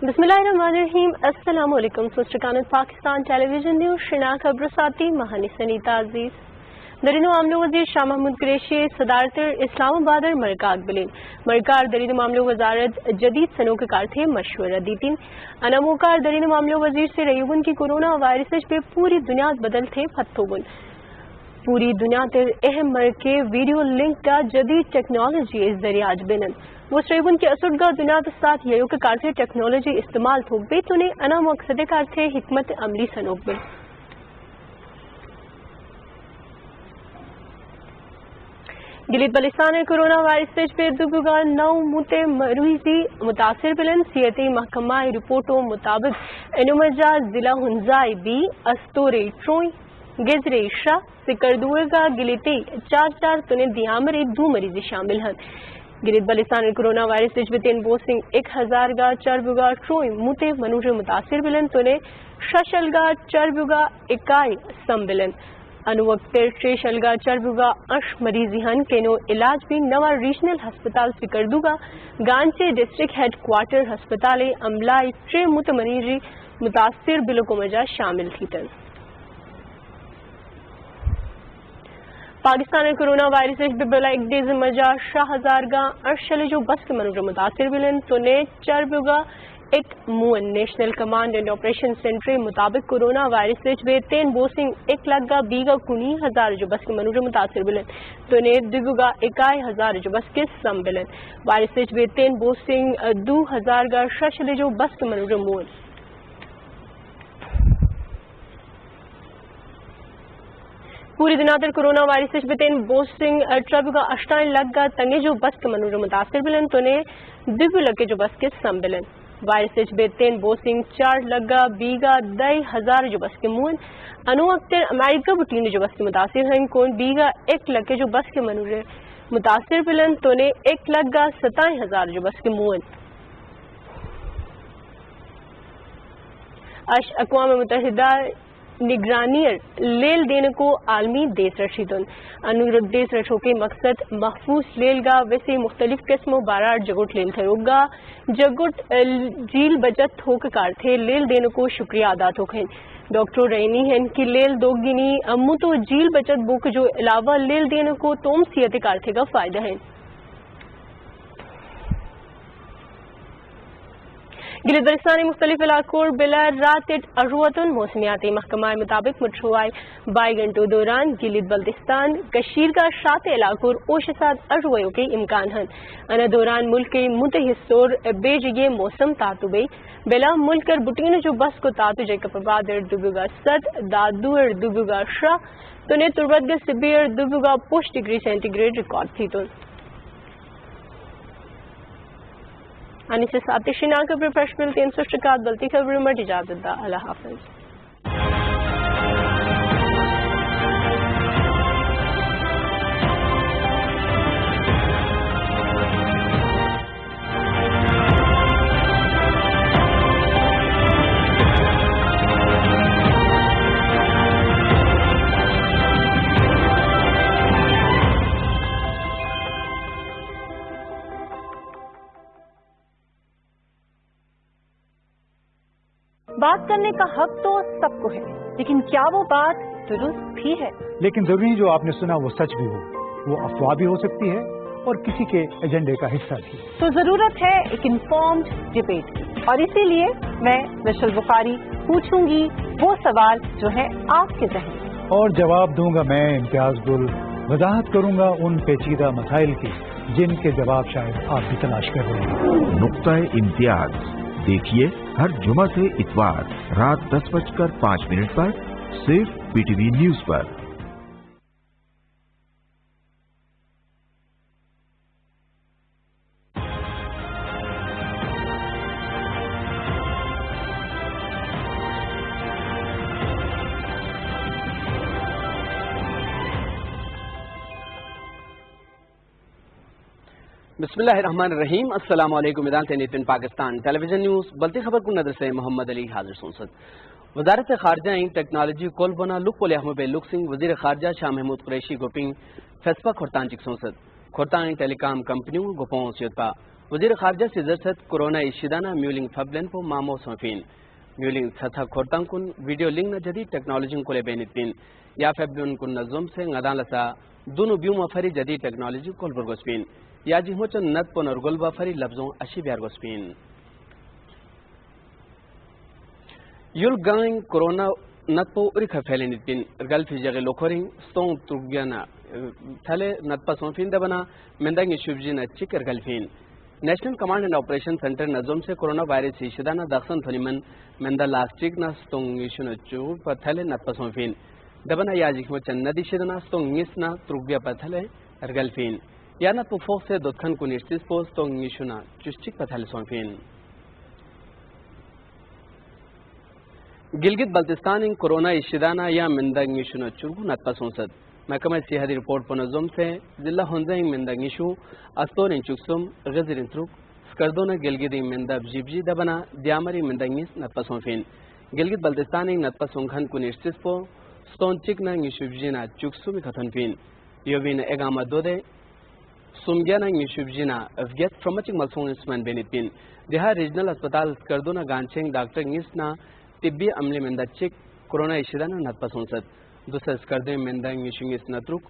बिस्मिल्लाहिर्रहमानिर्रहीम। अस्सलाम वालेकुम। पाकिस्तान टेलीविजन न्यूज़ शिना खबर साथी महानी सनीता अजीज दरीनो मामलों वजीर शाह महमूद कुरैशी सदारत इस्लामाबाद मरकाग बिलिन मरकार दरीनो मामलों वजारत जदीद सनोकार थे मशवरा दीतिन अनामोकार दरीनो मामलों वजीर से रयुगुन की कोरोना वायरस पे पूरी दुनिया बदल थे फत्तोगुन पूरी दुनिया ते अहम मरके वीडियो लिंक का जदीद टेक्नोलॉजी इस जरिए आज बिनन वो श्रेबुन के असुदगा दुनिया के साथ यो के कार से टेक्नोलॉजी इस्तेमाल थोक बे तो अना मकसद कार से हिकमत अमली सनोक बे गिलित बलिस्तान कोरोना वायरस पे दुगुगा 9 मुते मरीजी मुतासिर बिलन सियती महकमा रिपोर्टों मुताबिक इनुमजा जिला हुंजाई बी अस्तोरे ट्रोई गेजरे शाह सिकरदुएगा गिलिते 4 तुने दियामरे 2 मरीजी शामिल हैं। गिरित बलिस्तान कोरोना वायरस बितेन बोसिंग 1000 चरबुगा ट्रोई मुते मनुष्य मुतासिर बिलन तुने शशलगा चरबुगा इकाई संबिलन अनुवक्तर शेशलगा चरबुगा अश मरीजी हन केनो इलाज भी नवा रीजनल हस्पताल फिकरदुगा गांचे डिस्ट्रिक्ट हेड क्वार्टर हस्पताल अमलाई ट्रे मुत मरीजी मुतासिर बिलो को मजा शामिल थी तन पाकिस्तान कोरोना वायरस बिबला एक डेज मजा शाहजारगा अर्शले जो बस के मनुष्य मुतासिर बिलन तो ने चरबुगा एक मुन national command and operation centre मुताबिक कोरोना वायरस बे 3 बोसिंग 1 लाख बीगा 19,000 जो बस के मनुष्य मुतासिर बिलन तो ने दिगुगा 21,000 जो बस के सम बिलन वायरस बे 3 बोसिंग 2,000 शशले जो बस के मनुष्य मुन पूरी दुनिया तर कोरोना वायरस बितेन बोसिंग ट्रबुगा 8 लाख तंगे जो बस के मनुष्य मुतासिर बिलन तो ने दिगु लगे जो बस के सम बिलन वायरस बेतेन बोसिंग 4 लाख बीगा 10,000 जो बस के मुन अनुवक्तर अमेरिका बुटीन जो बस के मुतासिर हैं कौन बीगा 1 लाख जो बस के मनुष्य متاثر پلن تو نے 1,27,000 جو بس کے مون اقوام متحدہ نگرانیر لیل دین کو عالمی دیس رشیدن انورد دیس رشو کے مقصد محفوظ لیل گا ویسے مختلف قسم و بارار جگٹ لیل تھروگا جگٹ جیل بچت ہوک کار تھے لیل دین کو شکریہ ادا تو کھیں ڈاکٹر رینی ہیں کہ لیل دوگنی امو تو جیل بچت بک جو علاوہ لیل دین کو توم سیت کار تھے کا فائدہ ہے گلگت بلتستان مختلف علاقوں بلا رات اروتن موسمیاتی محکمہ مطابق مٹھوائے 22 گھنٹوں دوران گلگت بلتستان کشیر کا شاط علاقوں اوشسات ارویوں کے امکان ہیں ان دوران ملک کے متحصور بے جگہ موسم تاتوبے بلا ملک کر بٹین جو بس کو تاتو جے کپباد اردوگا ست دادو اردوگا شاہ تنے تربت سبی اردوگا 5 ڈگری سینٹی گریڈ ریکارڈ تھی تو آنے سے ساتھ شنا خبر فرش مل 300 شکات بلتی خبر میں اجازت دا اللہ حافظ بات کرنے کا حق تو سب کو ہے لیکن کیا وہ بات درست بھی ہے لیکن ضروری جو آپ نے سنا وہ سچ بھی ہو وہ افواہ بھی ہو سکتی ہے اور کسی کے ایجنڈے کا حصہ بھی تو ضرورت ہے ایک انفارمڈ ڈبیٹ کی اور اسی لیے میں نشل بخاری پوچھوں گی وہ سوال جو ہے آپ کے ذہن میں اور جواب دوں گا میں امتیاز گل وضاحت کروں گا ان پیچیدہ مسائل کی جن کے جواب شاید آپ بھی تلاش کر رہے ہیں نقطۂ امتیاز دیکھیے ہر جمعہ سے اتوار رات 10:05 پر صرف پی ٹی وی نیوز پر بسم اللہ الرحمن الرحیم السلام علیکم ادان نیتن پاکستان ٹیلی ویژن نیوز بلتی خبر کو نظر سے محمد علی حاضر سنسد وزارت خارجہ ٹیکنالوجی کول بنا لک پول احمد لک سنگھ وزیر خارجہ شاہ محمود قریشی گوپنگ فیسپا کھورتان چک سنسد کھورتان ٹیلی کام کمپنیوں گوپوں سیوتپا وزیر خارجہ سے زرست کورونا اشیدانہ میولنگ فبلن پو مامو سوفین میولنگ تھا کھورتان کن ویڈیو لنک نہ جدید ٹیکنالوجی کو لے بینتین یا فبلن کن نظم سے غدان لسا دونوں بیو مفری جدید ٹیکنالوجی کول برگوسپین یا جی ہوچن نت پو نرگل بفری لفظوں اشی بیار گوسپین یل گائن کورونا نت پو ارکھ پھیلے نتین گل فی جگہ لوکھورنگ ستون ترگیانا تھلے نت پا سونفین دبنا مندنگ شبجینا چکر گلفین national command and operation centre نظم سے کورونا وائرس شدانہ داخسن تھنیمن مندا لاسٹک نا ستون یشن چو پا تھلے نت پا سونفین دبنا یا جی ہوچن ندی شدنا ستون یسنا ترگیا پا تھلے ارگلفین یا نت پو فوق سے دودخن کو نرسیس پو ستون یشنا چشچک پا تھلے سونفین گلگت بلتستان کورونا اشیدانہ یا مندنگیشو چرگو نتپا سونسد محکمہ صحت رپورٹ پر نظم سے ضلع ہنزہ مندنگیشو استور چکسم غزر ترک سکردونا گلگت مندب جیبجی دبنا دیامری مندنگیس نتپا سونفین گلگت بلتستان نتپا سونگھن کو نرسیس پو ستون چکنا نشوبجینا چکسم کھتنفین یوین اگامہ دودے سمگیانا نشوبجینا افگیت فرمچک ملسون اسمان بینتین دیہا ریجنل اسپتال سکردونا گانچنگ ڈاکٹر نگیسنا طبی عملے مندہ چک کورونا اشیدانہ نتپا سونسد دوسرا سکردے مندہ نگیشنگیس نترک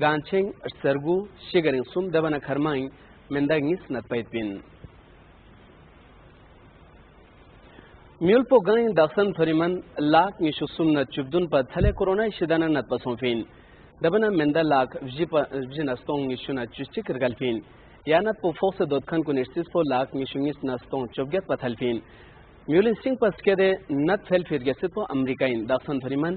گانچنگ سرگو شگرنگ سم دبنا کھرمائیں مندہ نگیس نتپا اتپین میول پو گائیں داخسن تھوریمن لاک نگیشو سم نت چبدن پر تھلے کورونا اشیدانہ نتپا سونفین دبنا مندہ لاک وجی نستون نگیشونا چشچک رگلفین یا نت پو فوق سے دودخن کو نرسیس پو لاک نگیشنگیس نستون چبگیت پر تھلفین میولن سنگھ پس کے دے نت فیل فرگیست پو امریکائن داخسن تھریمن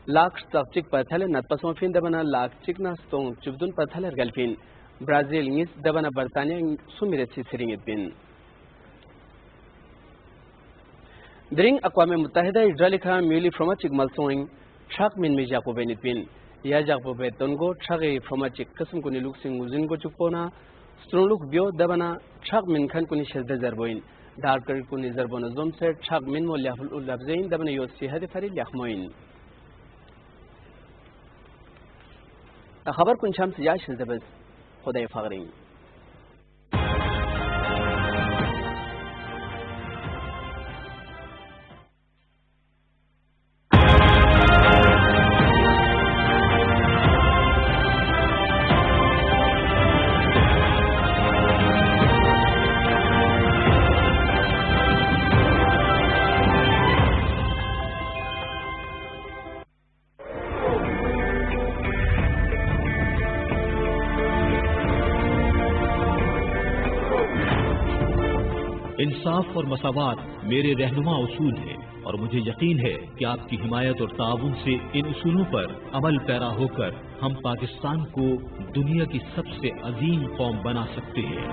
لاک چک پر تھلے نت پسونفین دبنا لاک چکنا ستون چبدن پر تھلے رگلفین برازیل نیس دبنا برطانیہ سمیرسی سرینگت بین درنگ اقوام متحدہ اجرا لکھا میولی فرما چک ملسوئنگ شاک من میجا کو بینت بین yajak po betongo chagi famachik kasum kuni luksing uzin go chupona stroluk bio dabana chag min khan kuni shazda zarboin darkar kuni zarbon zom se chag min mo laful labzain dabana yosi hadi fari yakhmoin خبر کن شمس یا شزبز خدای فقرین इंसाफ और मसावात मेरे रहनुमा उसूल हैं और मुझे यकीन है कि आपकी हिमायत और ताउन से इन उसूलों पर अमल पैरा होकर हम पाकिस्तान को दुनिया की सबसे अजीम कौम बना सकते हैं।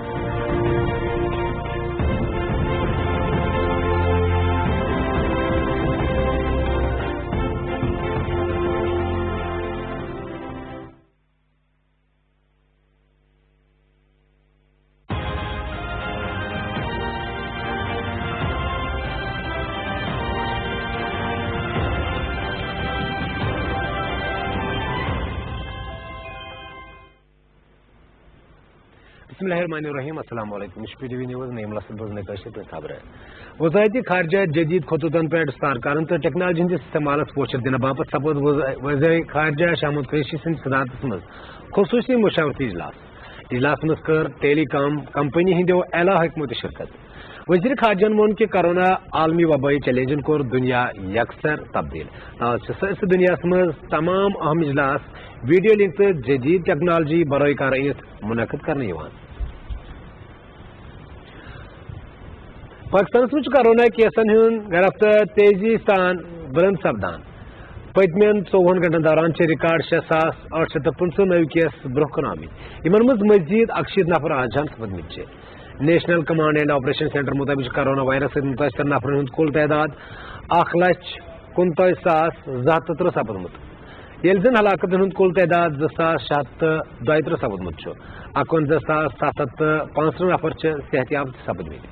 बिस्मिल्लाहिर्रहमानिर्रहीम अस्सलाम वालेकुम पी टी वी न्यूज़ नेम लसबने पे खबर है वज़ायती खारजा जदीद खतूतन पे सरकारन तो टेक्नोलॉजी हंदिस इस्तेमाल पोचर दिन बापत सपोज वज़ीर खारजा शामुद कुरैशी सिंध सदारत मज खुसूसी मुशावरती इजलास मज कर टेलीकॉम कंपनी हिंदो एला हुकूमत शिरकत वज़ीर खारजन मोन के कोरोना आलमी वबाई चैलेंजन को दुनिया यकसर तब्दील इस दुनिया मज तमाम अहम इजलास वीडियो लिंक तो जदीद टेक्नोलॉजी बरए कार मुनक़द करने पाकिस्तान में कोरोना केसन गिरफ्त तेजी सान बुलंद सपदान पतमें 24 घंटन दौरान रिकॉर्ड 6,855 नव केस ब्रोह कन आमित इन मज मजीद 100 नफर आज जान सपदमित national command and operation centre मुताबिक कोरोना वायरस से मुतासर नफर कुल तादाद 1,29,773 सपदमुत ये जन हलाकत कुल तादाद 2,732 सपदमुत 51,755 नफर सेहतियाब सपदमित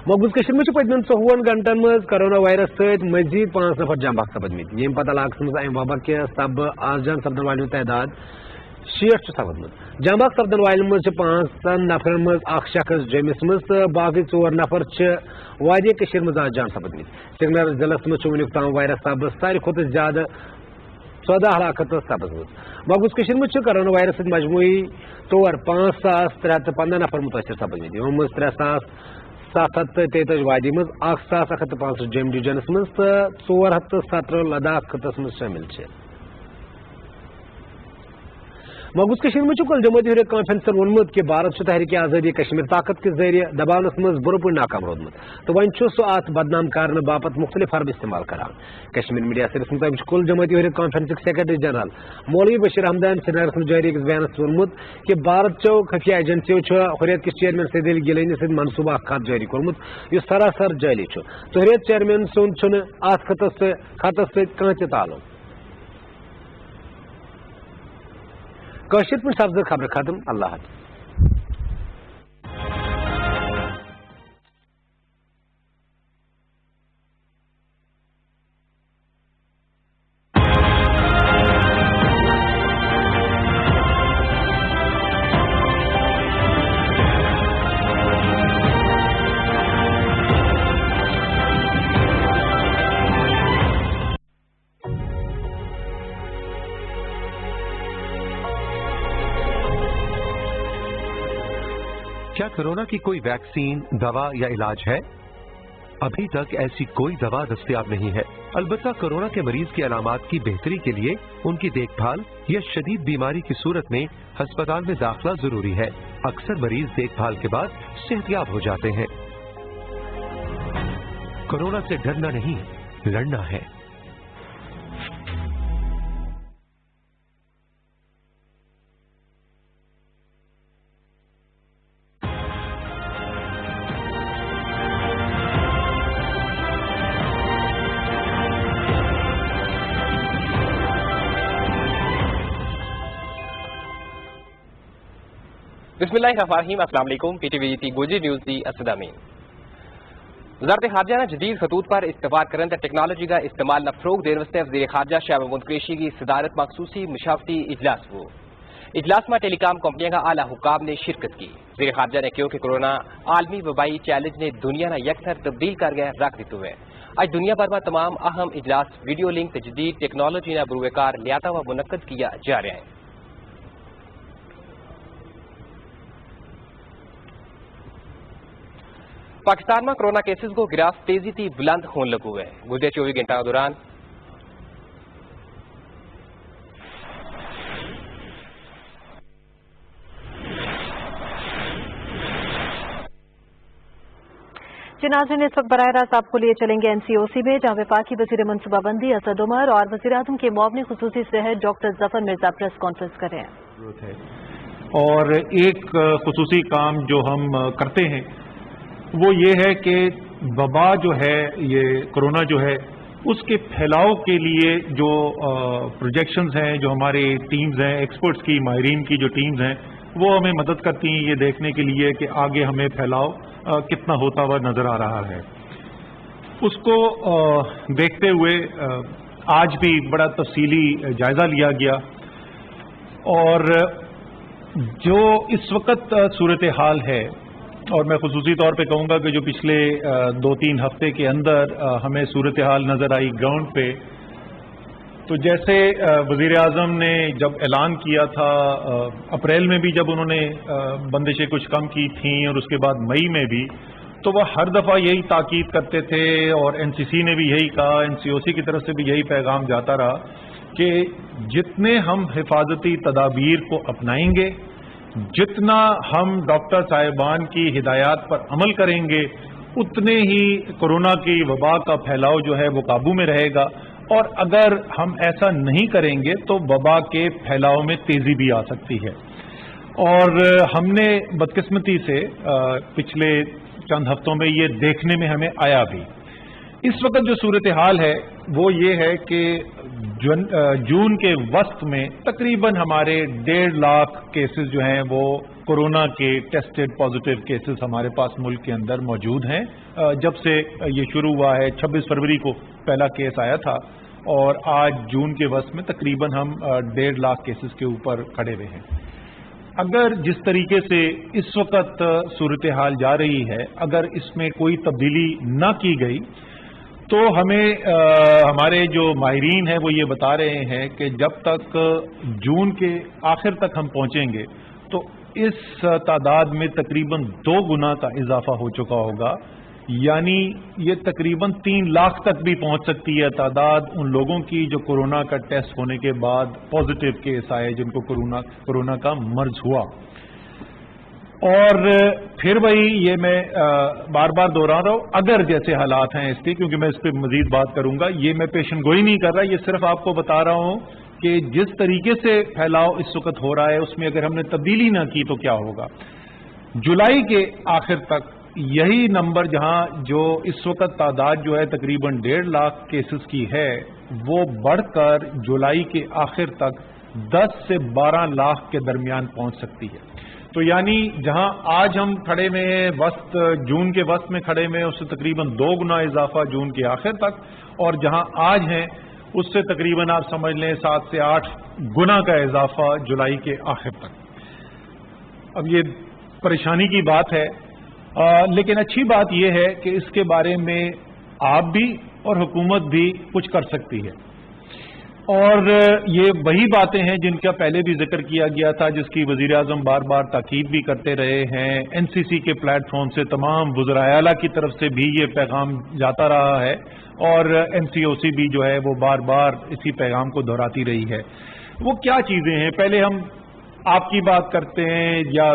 मकबूज कश्मीर में पतमें 24 घंटन मज कोरोना वायरस सत मजीद 5 नफर जांबाक सपदमित यम पत इलाक मज अम वबा के सब आज जान सपदन वाल तादाद 60 सपदमुत जांबाक सपदन वाल मज 5 नफर मज शख्स जमिस मज तो बाकी 4 नफर वारिया मज आज जान सपदमित श्रीनगर जिलस मज वनुक ताम वायरस सब सारे खुद ज्यादा 14 हलाकत सपदमुत मकबूज कश्मीर में कोरोना वायरस मजमूई तौर 5,315 नफर मुतासर सपदमित यमो मज 3,733 वादी मज 1,165 जम्मू डिवीजनस मज तो 417 लद्दाख खत्स मज शामिल मकबूज कश्मीर में कुल जमहूरी हुर्रियत कॉन्फ्रेंस वोनमुत कि भारत तहरीक आज़ादी कश्मीर ताकत के जरिए दबानस मज बुर पा नाकाम रोदमुत तो वन सह अत बदनाम करने बापत मुख्तलिफ हरब इस्तेमाल करान कश्मीर मीडिया सर्विस मुताबिक कुल जमहूरी हुर्रियत कॉन्फ्रेंस सेक्रेटरी जनरल मौलवी बशीर अहमदान श्रीनगर में जारी बयान वोनमुत कि भारत चो खुफिया एजेंसियों हुर्रियत किस चेयरमैन सैदिल गिलानी सद मनसूबा खत जारी कोर्मुत यह सरासर जाली तो हुर्रियत चेयरमैन सुन अत खतस सह ताल्लुक कशिर पर सब्ज खबर खत्म अल्लाह हाफ़िज़। क्या कोरोना की कोई वैक्सीन, दवा या इलाज है? अभी तक ऐसी कोई दवा दस्तयाब नहीं है। अलबत्ता कोरोना के मरीज की अलामात की बेहतरी के लिए उनकी देखभाल या शदीद बीमारी की सूरत में अस्पताल में दाखिला जरूरी है। अक्सर मरीज देखभाल के बाद सेहतयाब हो जाते हैं। कोरोना से डरना नहीं, लड़ना है। बिस्मिल्लाहिर्रहमानिर्रहीम। अस्सलाम वालेकुम। PTV गोजी न्यूज़ दी असदामी वज़ारत ख़ारजा ने जदीद खतूत पर इस्तेमाल करने टेक्नोलॉजी का इस्तेमाल न फरोग देने वास्ते वज़ीर ख़ारजा शाह महमूद कुरैशी की सदारत मखसूसी मुशावरती इजलास हुआ। इजलास में टेलीकॉम कंपनियों का आला हुकाम ने शिरकत की। वज़ीर ख़ारजा ने कहा कि कोरोना आलमी वबाई चैलेंज ने दुनिया ने यकसर तब्दील कर गया रख दिते हुए आज दुनिया भर में तमाम अहम इजलास वीडियो लिंक जदीद टेक्नोलॉजी ने बरूएकार लियाता हुआ मुनक्कद किया जा रहा है। पाकिस्तान में कोरोना केसेस को गिराफ तेजी थी बुलंद होने लगू है। गुज़िरे 24 घंटा के दौरान नाज़रीन इस वक्त बराह रास्त आपको लिए चलेंगे NCOC में, जहाँ वफाकी वज़ीर मनसूबाबंदी असद उमर और वज़ीर आज़म के मुआवनी खुसूसी सेहत doctor Zafar Mirza press conference कर रहे हैं। और एक खुसूसी काम जो हम करते हैं वो ये है कि वबा जो है, ये कोरोना जो है, उसके फैलाव के लिए जो प्रोजेक्शंस हैं, जो हमारे टीम्स हैं, एक्सपर्ट्स की, माहिरीन की जो टीम्स हैं, वो हमें मदद करती हैं ये देखने के लिए कि आगे हमें फैलाव कितना होता हुआ नज़र आ रहा है। उसको देखते हुए आज भी बड़ा तफसीली जायज़ा लिया गया और जो इस वक्त सूरत हाल है, और मैं खुसूसी तौर पे कहूँगा कि जो पिछले 2-3 हफ्ते के अंदर हमें सूरत हाल नज़र आई ग्राउंड पे, तो जैसे वज़ीर आज़म ने जब ऐलान किया था अप्रैल में भी, जब उन्होंने बंदिशें कुछ कम की थीं और उसके बाद मई में भी, तो वह हर दफ़ा यही ताकीद करते थे और NCC ने भी यही कहा, NCOC की तरफ से भी यही पैगाम जाता रहा कि जितने हम हिफाजती तदाबीर को अपनाएंगे, जितना हम डॉक्टर साहिबान की हिदायत पर अमल करेंगे, उतने ही कोरोना की वबा का फैलाव जो है वो काबू में रहेगा। और अगर हम ऐसा नहीं करेंगे तो वबा के फैलाव में तेजी भी आ सकती है। और हमने बदकिस्मती से पिछले चंद हफ्तों में ये देखने में हमें आया भी। इस वक्त जो सूरत हाल है वो ये है कि जून के वस्त में तकरीबन हमारे 1.5 लाख केसेस जो हैं वो कोरोना के टेस्टेड पॉजिटिव केसेस हमारे पास मुल्क के अंदर मौजूद हैं। जब से ये शुरू हुआ है, 26 फरवरी को पहला केस आया था और आज जून के वस्त में तकरीबन हम 1.5 लाख केसेस के ऊपर खड़े हुए हैं। अगर जिस तरीके से इस वक्त सूरत हाल जा रही है, अगर इसमें कोई तब्दीली न की गई तो हमें हमारे जो माहिरीन हैं वो ये बता रहे हैं कि जब तक जून के आखिर तक हम पहुंचेंगे तो इस तादाद में तकरीबन 2 गुना का इजाफा हो चुका होगा। यानी ये तकरीबन 3 लाख तक भी पहुंच सकती है तादाद उन लोगों की जो कोरोना का टेस्ट होने के बाद पॉजिटिव केस आए, जिनको कोरोना का मर्ज हुआ। और फिर वही ये मैं बार बार दोहरा रहा हूं, अगर जैसे हालात हैं इसके, क्योंकि मैं इस पर मजीद बात करूंगा, ये मैं पेशन गोई नहीं कर रहा, ये सिर्फ आपको बता रहा हूं कि जिस तरीके से फैलाव इस वक्त हो रहा है उसमें अगर हमने तब्दीली ना की तो क्या होगा। जुलाई के आखिर तक यही नंबर, जहां जो इस वक्त तादाद जो है तकरीबन 1.5 लाख केसेस की है, वो बढ़कर जुलाई के आखिर तक 10 से 12 लाख के दरमियान पहुंच सकती है। तो यानी जहां आज हम खड़े में वस्त, जून के वस्त में खड़े में, उससे तकरीबन 2 गुना इजाफा जून के आखिर तक, और जहां आज हैं उससे तकरीबन आप समझ लें 7 से 8 गुना का इजाफा जुलाई के आखिर तक। अब ये परेशानी की बात है, लेकिन अच्छी बात यह है कि इसके बारे में आप भी और हुकूमत भी कुछ कर सकती है। और ये वही बातें हैं जिनका पहले भी जिक्र किया गया था, जिसकी वजीर आजम बार बार ताकीद भी करते रहे हैं। NCC के प्लेटफॉर्म से तमाम वज़राए आला की तरफ से भी ये पैगाम जाता रहा है और NCOC भी जो है वो बार बार इसी पैगाम को दोहराती रही है। वो क्या चीज़ें हैं, पहले हम आपकी बात करते हैं, या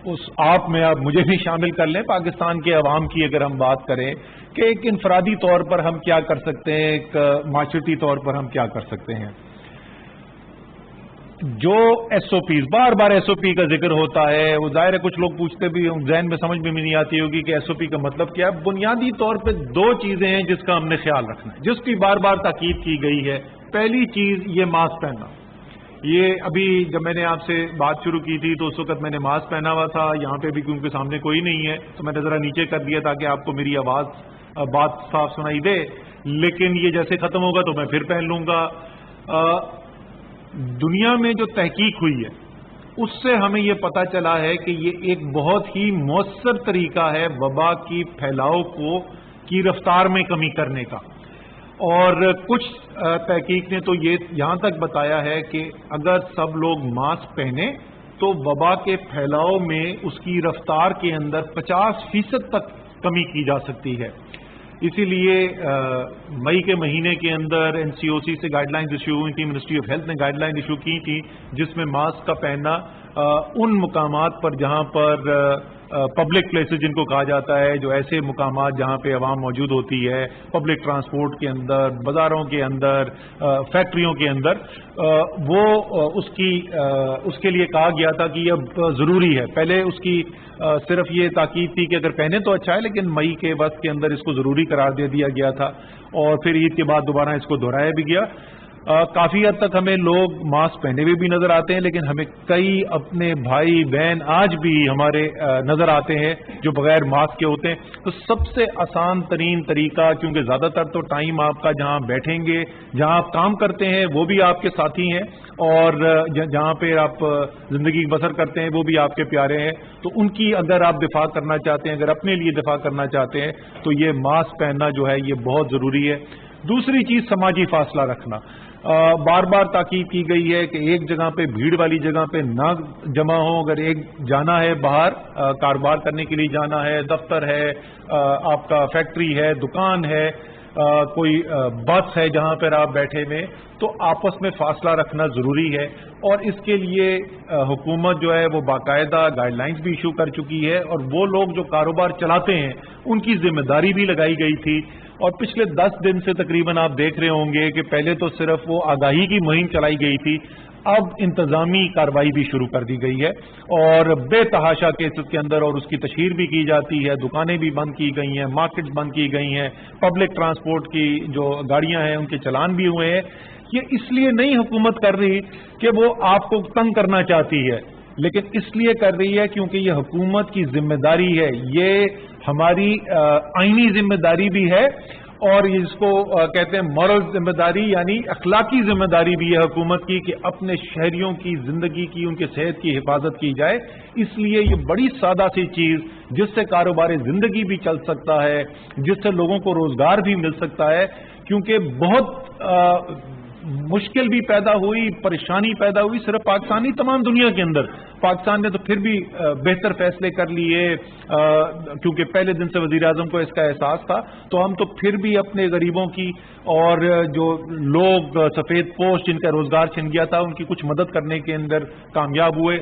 उस आप में आप मुझे भी शामिल कर लें, पाकिस्तान के अवाम की अगर हम बात करें कि एक इनफरादी तौर पर हम क्या कर सकते हैं, एक माशरती तौर पर हम क्या कर सकते हैं। जो SOPs, बार बार SOP का जिक्र होता है, वो जाहिर है कुछ लोग पूछते भी, जहन में समझ में भी नहीं आती होगी कि SOP का मतलब क्या है। बुनियादी तौर पे 2 चीजें हैं जिसका हमने ख्याल रखना है, जिसकी बार बार ताकीद की गई है। पहली चीज ये मास्क पहनना, یہ ابھی جب میں نے آپ سے بات شروع کی تھی تو اس وقت میں نے ماسک پہنا ہوا تھا، یہاں پہ بھی کیونکہ سامنے کوئی نہیں ہے تو میں نے ذرا نیچے کر دیا تاکہ آپ کو میری بات صاف سنائی دے، لیکن یہ جیسے ختم ہوگا تو میں پھر پہن لوں گا۔ دنیا میں جو تحقیق ہوئی ہے اس سے ہمیں یہ پتہ چلا ہے کہ یہ ایک بہت ہی مؤثر طریقہ ہے وبا کی پھیلاؤ کی رفتار میں کمی کرنے کا، اور کچھ تحقیق نے تو یہ یہاں تک بتایا ہے کہ اگر سب لوگ ماسک پہنیں تو وبا کے پھیلاؤ میں اس کی رفتار کے اندر 50% تک کمی کی جا سکتی ہے۔ اسی لیے مئی کے مہینے کے اندر NCOC سے گائیڈ لائنز ایشو ہوئی تھی، منسٹری آف ہیلتھ نے گائیڈ لائن ایشو کی تھی جس میں ماسک کا پہننا ان مقامات پر جہاں پر پبلک پلیسز جن کو کہا جاتا ہے، جو ایسے مقامات جہاں پہ عوام موجود ہوتی ہے، پبلک ٹرانسپورٹ کے اندر، بازاروں کے اندر، فیکٹریوں کے اندر، وہ اس کے لیے کہا گیا تھا کہ یہ ضروری ہے۔ پہلے اس کی صرف یہ تاکید تھی کہ اگر پہنے تو اچھا ہے، لیکن مئی کے وقت کے اندر اس کو ضروری قرار دے دیا گیا تھا، اور پھر عید کے بعد دوبارہ اس کو دہرایا بھی گیا۔ کافی حد تک ہمیں لوگ ماسک پہنے ہوئے بھی نظر آتے ہیں، لیکن ہمیں کئی اپنے بھائی بہن آج بھی ہمارے نظر آتے ہیں جو بغیر ماسک کے ہوتے ہیں۔ تو سب سے آسان ترین طریقہ، کیونکہ زیادہ تر تو ٹائم آپ کا جہاں بیٹھیں گے، جہاں آپ کام کرتے ہیں وہ بھی آپ کے ساتھی ہیں، اور جہاں پہ آپ زندگی بسر کرتے ہیں وہ بھی آپ کے پیارے ہیں، تو ان کی اگر آپ دفاع کرنا چاہتے ہیں، اگر اپنے لیے دفاع کرنا چاہتے ہیں تو یہ ماسک پہننا جو ہے یہ بہت ضروری ہے۔ دوسری چیز سماجی فاصلہ رکھنا، بار بار تاکید کی گئی ہے کہ ایک جگہ پہ بھیڑ والی جگہ پہ نہ جمع ہو۔ اگر ایک جانا ہے باہر کاروبار کرنے کے لیے جانا ہے، دفتر ہے، آپ کا فیکٹری ہے، دکان ہے، کوئی بس ہے جہاں پر آپ بیٹھے ہوئے، تو آپس میں فاصلہ رکھنا ضروری ہے، اور اس کے لیے حکومت جو ہے وہ باقاعدہ گائیڈ لائنز بھی ایشو کر چکی ہے، اور وہ لوگ جو کاروبار چلاتے ہیں ان کی ذمہ داری بھی لگائی گئی تھی۔ اور پچھلے 10 دن سے تقریباً آپ دیکھ رہے ہوں گے کہ پہلے تو صرف وہ آگاہی کی مہم چلائی گئی تھی، اب انتظامی کارروائی بھی شروع کر دی گئی ہے، اور بے تحاشا کیسز کے اندر اور اس کی تشہیر بھی کی جاتی ہے، دکانیں بھی بند کی گئی ہیں، مارکیٹس بند کی گئی ہیں، پبلک ٹرانسپورٹ کی جو گاڑیاں ہیں ان کے چلان بھی ہوئے ہیں۔ یہ اس لیے نہیں حکومت کر رہی کہ وہ آپ کو تنگ کرنا چاہتی ہے، لیکن اس لیے کر رہی ہے کیونکہ یہ حکومت کی ذمہ داری ہے، یہ ہماری آئینی ذمہ داری بھی ہے، اور اس کو کہتے ہیں مورل ذمہ داری، یعنی اخلاقی ذمہ داری بھی ہے حکومت کی کہ اپنے شہریوں کی زندگی کی، ان کے صحت کی حفاظت کی جائے۔ اس لیے یہ بڑی سادہ سی چیز جس سے کاروبار زندگی بھی چل سکتا ہے، جس سے لوگوں کو روزگار بھی مل سکتا ہے، کیونکہ بہت مشکل بھی پیدا ہوئی، پریشانی پیدا ہوئی صرف پاکستانی، تمام دنیا کے اندر۔ پاکستان نے تو پھر بھی بہتر فیصلے کر لیے، کیونکہ پہلے دن سے وزیر اعظم کو اس کا احساس تھا، تو ہم تو پھر بھی اپنے غریبوں کی اور جو لوگ سفید پوش جن کا روزگار چھن گیا تھا ان کی کچھ مدد کرنے کے اندر کامیاب ہوئے۔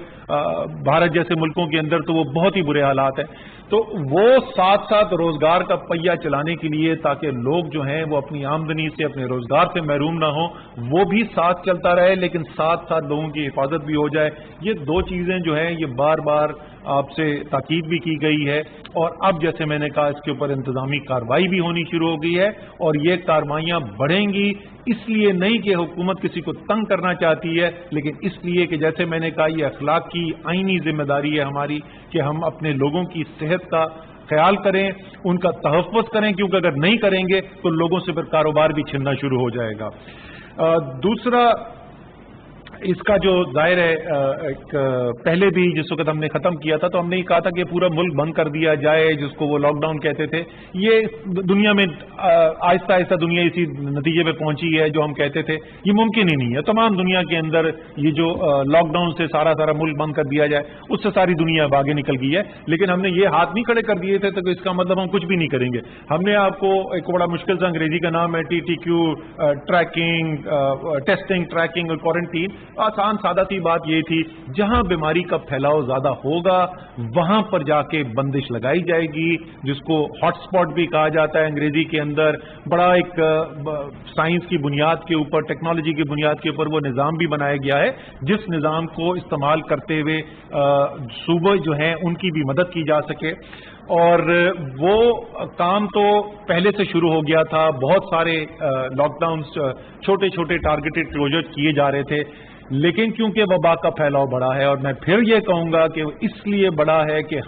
بھارت جیسے ملکوں کے اندر تو وہ بہت ہی برے حالات ہیں، تو وہ ساتھ ساتھ روزگار کا پہیہ چلانے کے لیے تاکہ لوگ جو ہیں وہ اپنی آمدنی سے، اپنے روزگار سے محروم نہ ہوں، وہ بھی ساتھ چلتا رہے، لیکن ساتھ ساتھ لوگوں کی حفاظت بھی ہو جائے۔ یہ دو چیزیں جو ہیں یہ بار بار آپ سے تاکید بھی کی گئی ہے، اور اب جیسے میں نے کہا اس کے اوپر انتظامی کارروائی بھی ہونی شروع ہو گئی ہے، اور یہ کارروائیاں بڑھیں گی، اس لیے نہیں کہ حکومت کسی کو تنگ کرنا چاہتی ہے، لیکن اس لیے کہ جیسے میں نے کہا یہ اخلاق کی آئینی ذمہ داری ہے ہماری کہ ہم اپنے لوگوں کی صحت کا خیال کریں، ان کا تحفظ کریں، کیونکہ اگر نہیں کریں گے تو لوگوں سے پھر کاروبار بھی چھننا شروع ہو جائے گا۔ دوسرا اس کا جو ظاہر ہے پہلے بھی جس وقت ہم نے ختم کیا تھا تو ہم نے یہ کہا تھا کہ پورا ملک بند کر دیا جائے، جس کو وہ لاک ڈاؤن کہتے تھے۔ یہ دنیا میں آہستہ آہستہ دنیا اسی نتیجے پہ پہنچی ہے جو ہم کہتے تھے، یہ ممکن ہی نہیں ہے۔ تمام دنیا کے اندر یہ جو لاک ڈاؤن سے سارا ملک بند کر دیا جائے، اس سے ساری دنیا اب آگے نکل گئی ہے، لیکن ہم نے یہ ہاتھ نہیں کھڑے کر دیے تھے تو اس کا مطلب ہم کچھ بھی نہیں کریں گے۔ ہم نے آپ کو ایک بڑا مشکل سے انگریزی کا نام ہے TTQ، ٹریکنگ، ٹیسٹنگ، ٹریکنگ اور کوارنٹین۔ آسان سادہ سی بات یہ تھی جہاں بیماری کا پھیلاؤ زیادہ ہوگا وہاں پر جا کے بندش لگائی جائے گی، جس کو ہاٹ سپاٹ بھی کہا جاتا ہے انگریزی کے اندر۔ بڑا ایک سائنس کی بنیاد کے اوپر، ٹیکنالوجی کی بنیاد کے اوپر وہ نظام بھی بنایا گیا ہے، جس نظام کو استعمال کرتے ہوئے صوبے جو ہیں ان کی بھی مدد کی جا سکے۔ اور وہ کام تو پہلے سے شروع ہو گیا تھا، بہت سارے لاک ڈاؤنز، چھوٹے چھوٹے ٹارگیٹڈ کلوزر کیے جا رہے تھے، لیکن کیونکہ وبا کا پھیلاؤ بڑا ہے، اور میں پھر یہ کہوں گا کہ اس لیے بڑا ہے کہ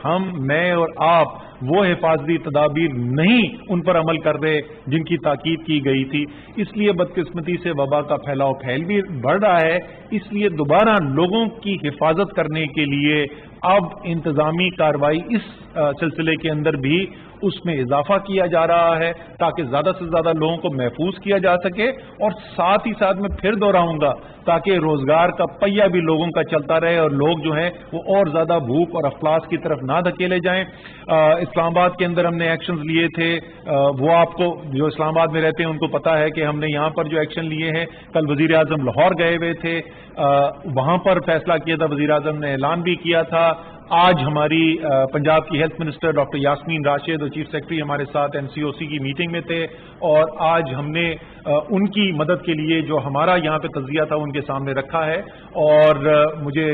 میں اور آپ وہ حفاظتی تدابیر نہیں ان پر عمل کر رہے جن کی تاکید کی گئی تھی، اس لیے بدقسمتی سے وبا کا پھیلاؤ بھی بڑھ رہا ہے۔ اس لیے دوبارہ لوگوں کی حفاظت کرنے کے لیے اب انتظامی کارروائی اس سلسلے کے اندر بھی اس میں اضافہ کیا جا رہا ہے تاکہ زیادہ سے زیادہ لوگوں کو محفوظ کیا جا سکے، اور ساتھ ہی ساتھ میں پھر دوہراؤں گا تاکہ روزگار کا پہیہ بھی لوگوں کا چلتا رہے اور لوگ جو ہیں وہ اور زیادہ بھوک اور افلاس کی طرف نہ دھکیلے جائیں۔ اسلام آباد کے اندر ہم نے ایکشنز لیے تھے، وہ آپ کو جو اسلام آباد میں رہتے ہیں ان کو پتا ہے کہ ہم نے یہاں پر جو ایکشن لیے ہیں۔ کل وزیر اعظم لاہور گئے ہوئے تھے، وہاں پر فیصلہ کیا تھا، وزیر اعظم نے اعلان بھی کیا تھا۔ آج ہماری پنجاب کی health minister doctor Yasmin Rashid اور چیف سیکرٹری ہمارے ساتھ NCOC کی میٹنگ میں تھے، اور آج ہم نے ان کی مدد کے لیے جو ہمارا یہاں پہ تجزیہ تھا ان کے سامنے رکھا ہے، اور مجھے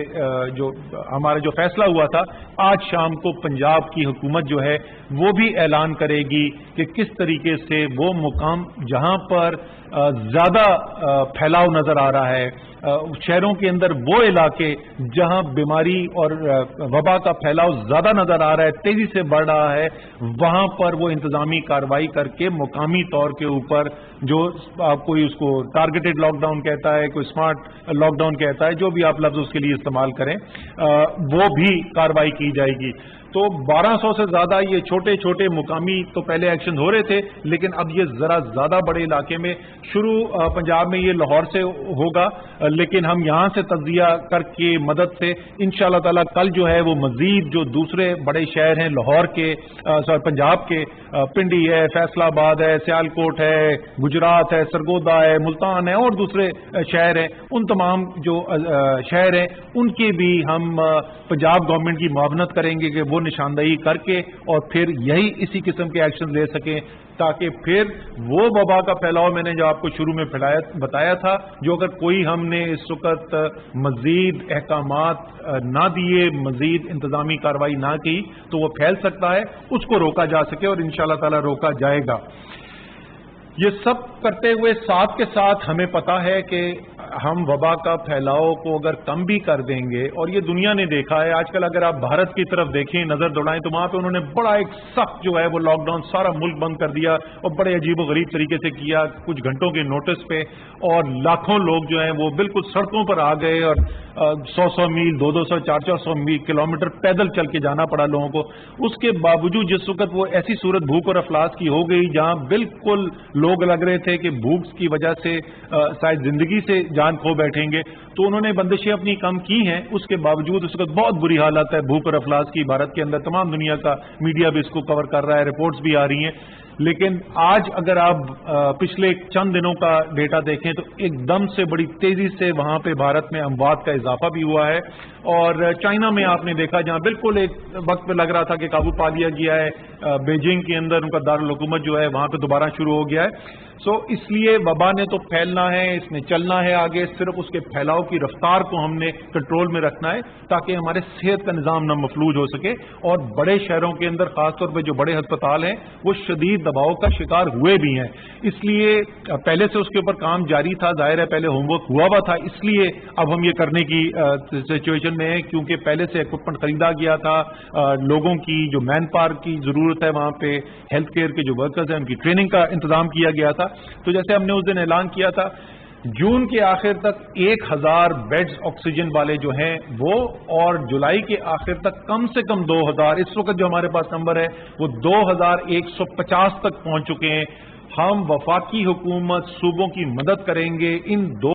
ہمارا جو فیصلہ ہوا تھا، آج شام کو پنجاب کی حکومت جو ہے وہ بھی اعلان کرے گی کہ کس طریقے سے وہ مقام جہاں پر زیادہ پھیلاؤ نظر آ رہا ہے، شہروں کے اندر وہ علاقے جہاں بیماری اور وبا کا پھیلاؤ زیادہ نظر آ رہا ہے، تیزی سے بڑھ رہا ہے، وہاں پر وہ انتظامی کارروائی کر کے مقامی طور کے اوپر جو آپ کوئی اس کو ٹارگیٹڈ لاک ڈاؤن کہتا ہے، کوئی اسمارٹ لاک ڈاؤن کہتا ہے، جو بھی آپ لفظ اس کے لیے استعمال کریں، وہ بھی کارروائی کی جائے گی۔ تو 1200 سے زیادہ یہ چھوٹے چھوٹے مقامی تو پہلے ایکشن ہو رہے تھے، لیکن اب یہ ذرا زیادہ بڑے علاقے میں شروع پنجاب میں یہ لاہور سے ہوگا، لیکن ہم یہاں سے تجزیہ کر کے مدد سے انشاءاللہ تعالی کل جو ہے وہ مزید جو دوسرے بڑے شہر ہیں لاہور کے پنجاب کے، پنڈی ہے، فیصلہ آباد ہے، سیالکوٹ ہے، گجرات ہے، سرگودا ہے، ملتان ہے، اور دوسرے شہر ہیں، ان تمام جو شہر ہیں ان کے بھی ہم پنجاب گورنمنٹ کی معاونت کریں گے کہ وہ نشاندہی کر کے اور پھر یہی اسی قسم کے ایکشن لے سکیں، تاکہ پھر وہ وبا کا پھیلاؤ میں نے جو آپ کو شروع میں بتایا تھا، جو اگر کوئی ہم نے اس وقت مزید احکامات نہ دیے، مزید انتظامی کارروائی نہ کی تو وہ پھیل سکتا ہے، اس کو روکا جا سکے، اور انشاءاللہ تعالی روکا جائے گا۔ یہ سب کرتے ہوئے ساتھ کے ساتھ ہمیں پتا ہے کہ ہم وبا کا پھیلاؤ کو اگر کم بھی کر دیں گے، اور یہ دنیا نے دیکھا ہے، آج کل اگر آپ بھارت کی طرف دیکھیں، نظر دوڑائیں، تو وہاں پہ انہوں نے بڑا ایک سخت جو ہے وہ لاک ڈاؤن سارا ملک بند کر دیا، اور بڑے عجیب و غریب طریقے سے کیا، کچھ گھنٹوں کے نوٹس پہ، اور لاکھوں لوگ جو ہیں وہ بالکل سڑکوں پر آ گئے، اور 100 میل 200 400 کلومیٹر پیدل چل کے جانا پڑا لوگوں کو۔ اس کے باوجود جس وقت وہ ایسی صورت بھوک اور افلاس کی ہو گئی جہاں بالکل لوگ لگ رہے تھے کہ بھوک کی وجہ سے شاید زندگی سے جان کھو بیٹھیں گے، تو انہوں نے بندشیں اپنی کم کی ہیں، اس کے باوجود اس وقت بہت بری حالت ہے بھوک اور افلاس کی بھارت کے اندر، تمام دنیا کا میڈیا بھی اس کو کور کر رہا ہے، رپورٹس بھی آ رہی ہیں۔ لیکن آج اگر آپ پچھلے چند دنوں کا ڈیٹا دیکھیں تو ایک دم سے بڑی تیزی سے وہاں پہ بھارت میں اموات کا اضافہ بھی ہوا ہے، اور چائنا میں آپ نے دیکھا جہاں بالکل ایک وقت پہ لگ رہا تھا کہ قابو پا لیا گیا ہے، بیجنگ کے اندر ان کا دارالحکومت جو ہے وہاں پہ دوبارہ شروع ہو گیا ہے۔ اس لیے وبا نے تو پھیلنا ہے، اس نے چلنا ہے آگے، صرف اس کے پھیلاؤ کی رفتار کو ہم نے کنٹرول میں رکھنا ہے تاکہ ہمارے صحت کا نظام نہ مفلوج ہو سکے، اور بڑے شہروں کے اندر خاص طور پہ جو بڑے ہسپتال ہیں وہ شدید دباؤ کا شکار ہوئے بھی ہیں۔ اس لیے پہلے سے اس کے اوپر کام جاری تھا، ظاہر ہے پہلے ہوم ورک ہوا تھا، اس لیے اب ہم یہ کرنے کی سچویشن میں ہیں، کیونکہ پہلے سے اکوپمنٹ خریدا گیا تھا، لوگوں کی جو مین پاور کی ضرورت ہے وہاں پہ، ہیلتھ کیئر کے جو ورکرز ہیں ان کی ٹریننگ کا انتظام کیا گیا تھا۔ تو جیسے ہم نے اس دن اعلان کیا تھا جون کے آخر تک 1000 بیڈز آکسیجن والے جو ہیں وہ، اور جولائی کے آخر تک کم سے کم 2000، اس وقت جو ہمارے پاس نمبر ہے وہ 2150 تک پہنچ چکے ہیں۔ ہم وفاقی حکومت صوبوں کی مدد کریں گے، ان 2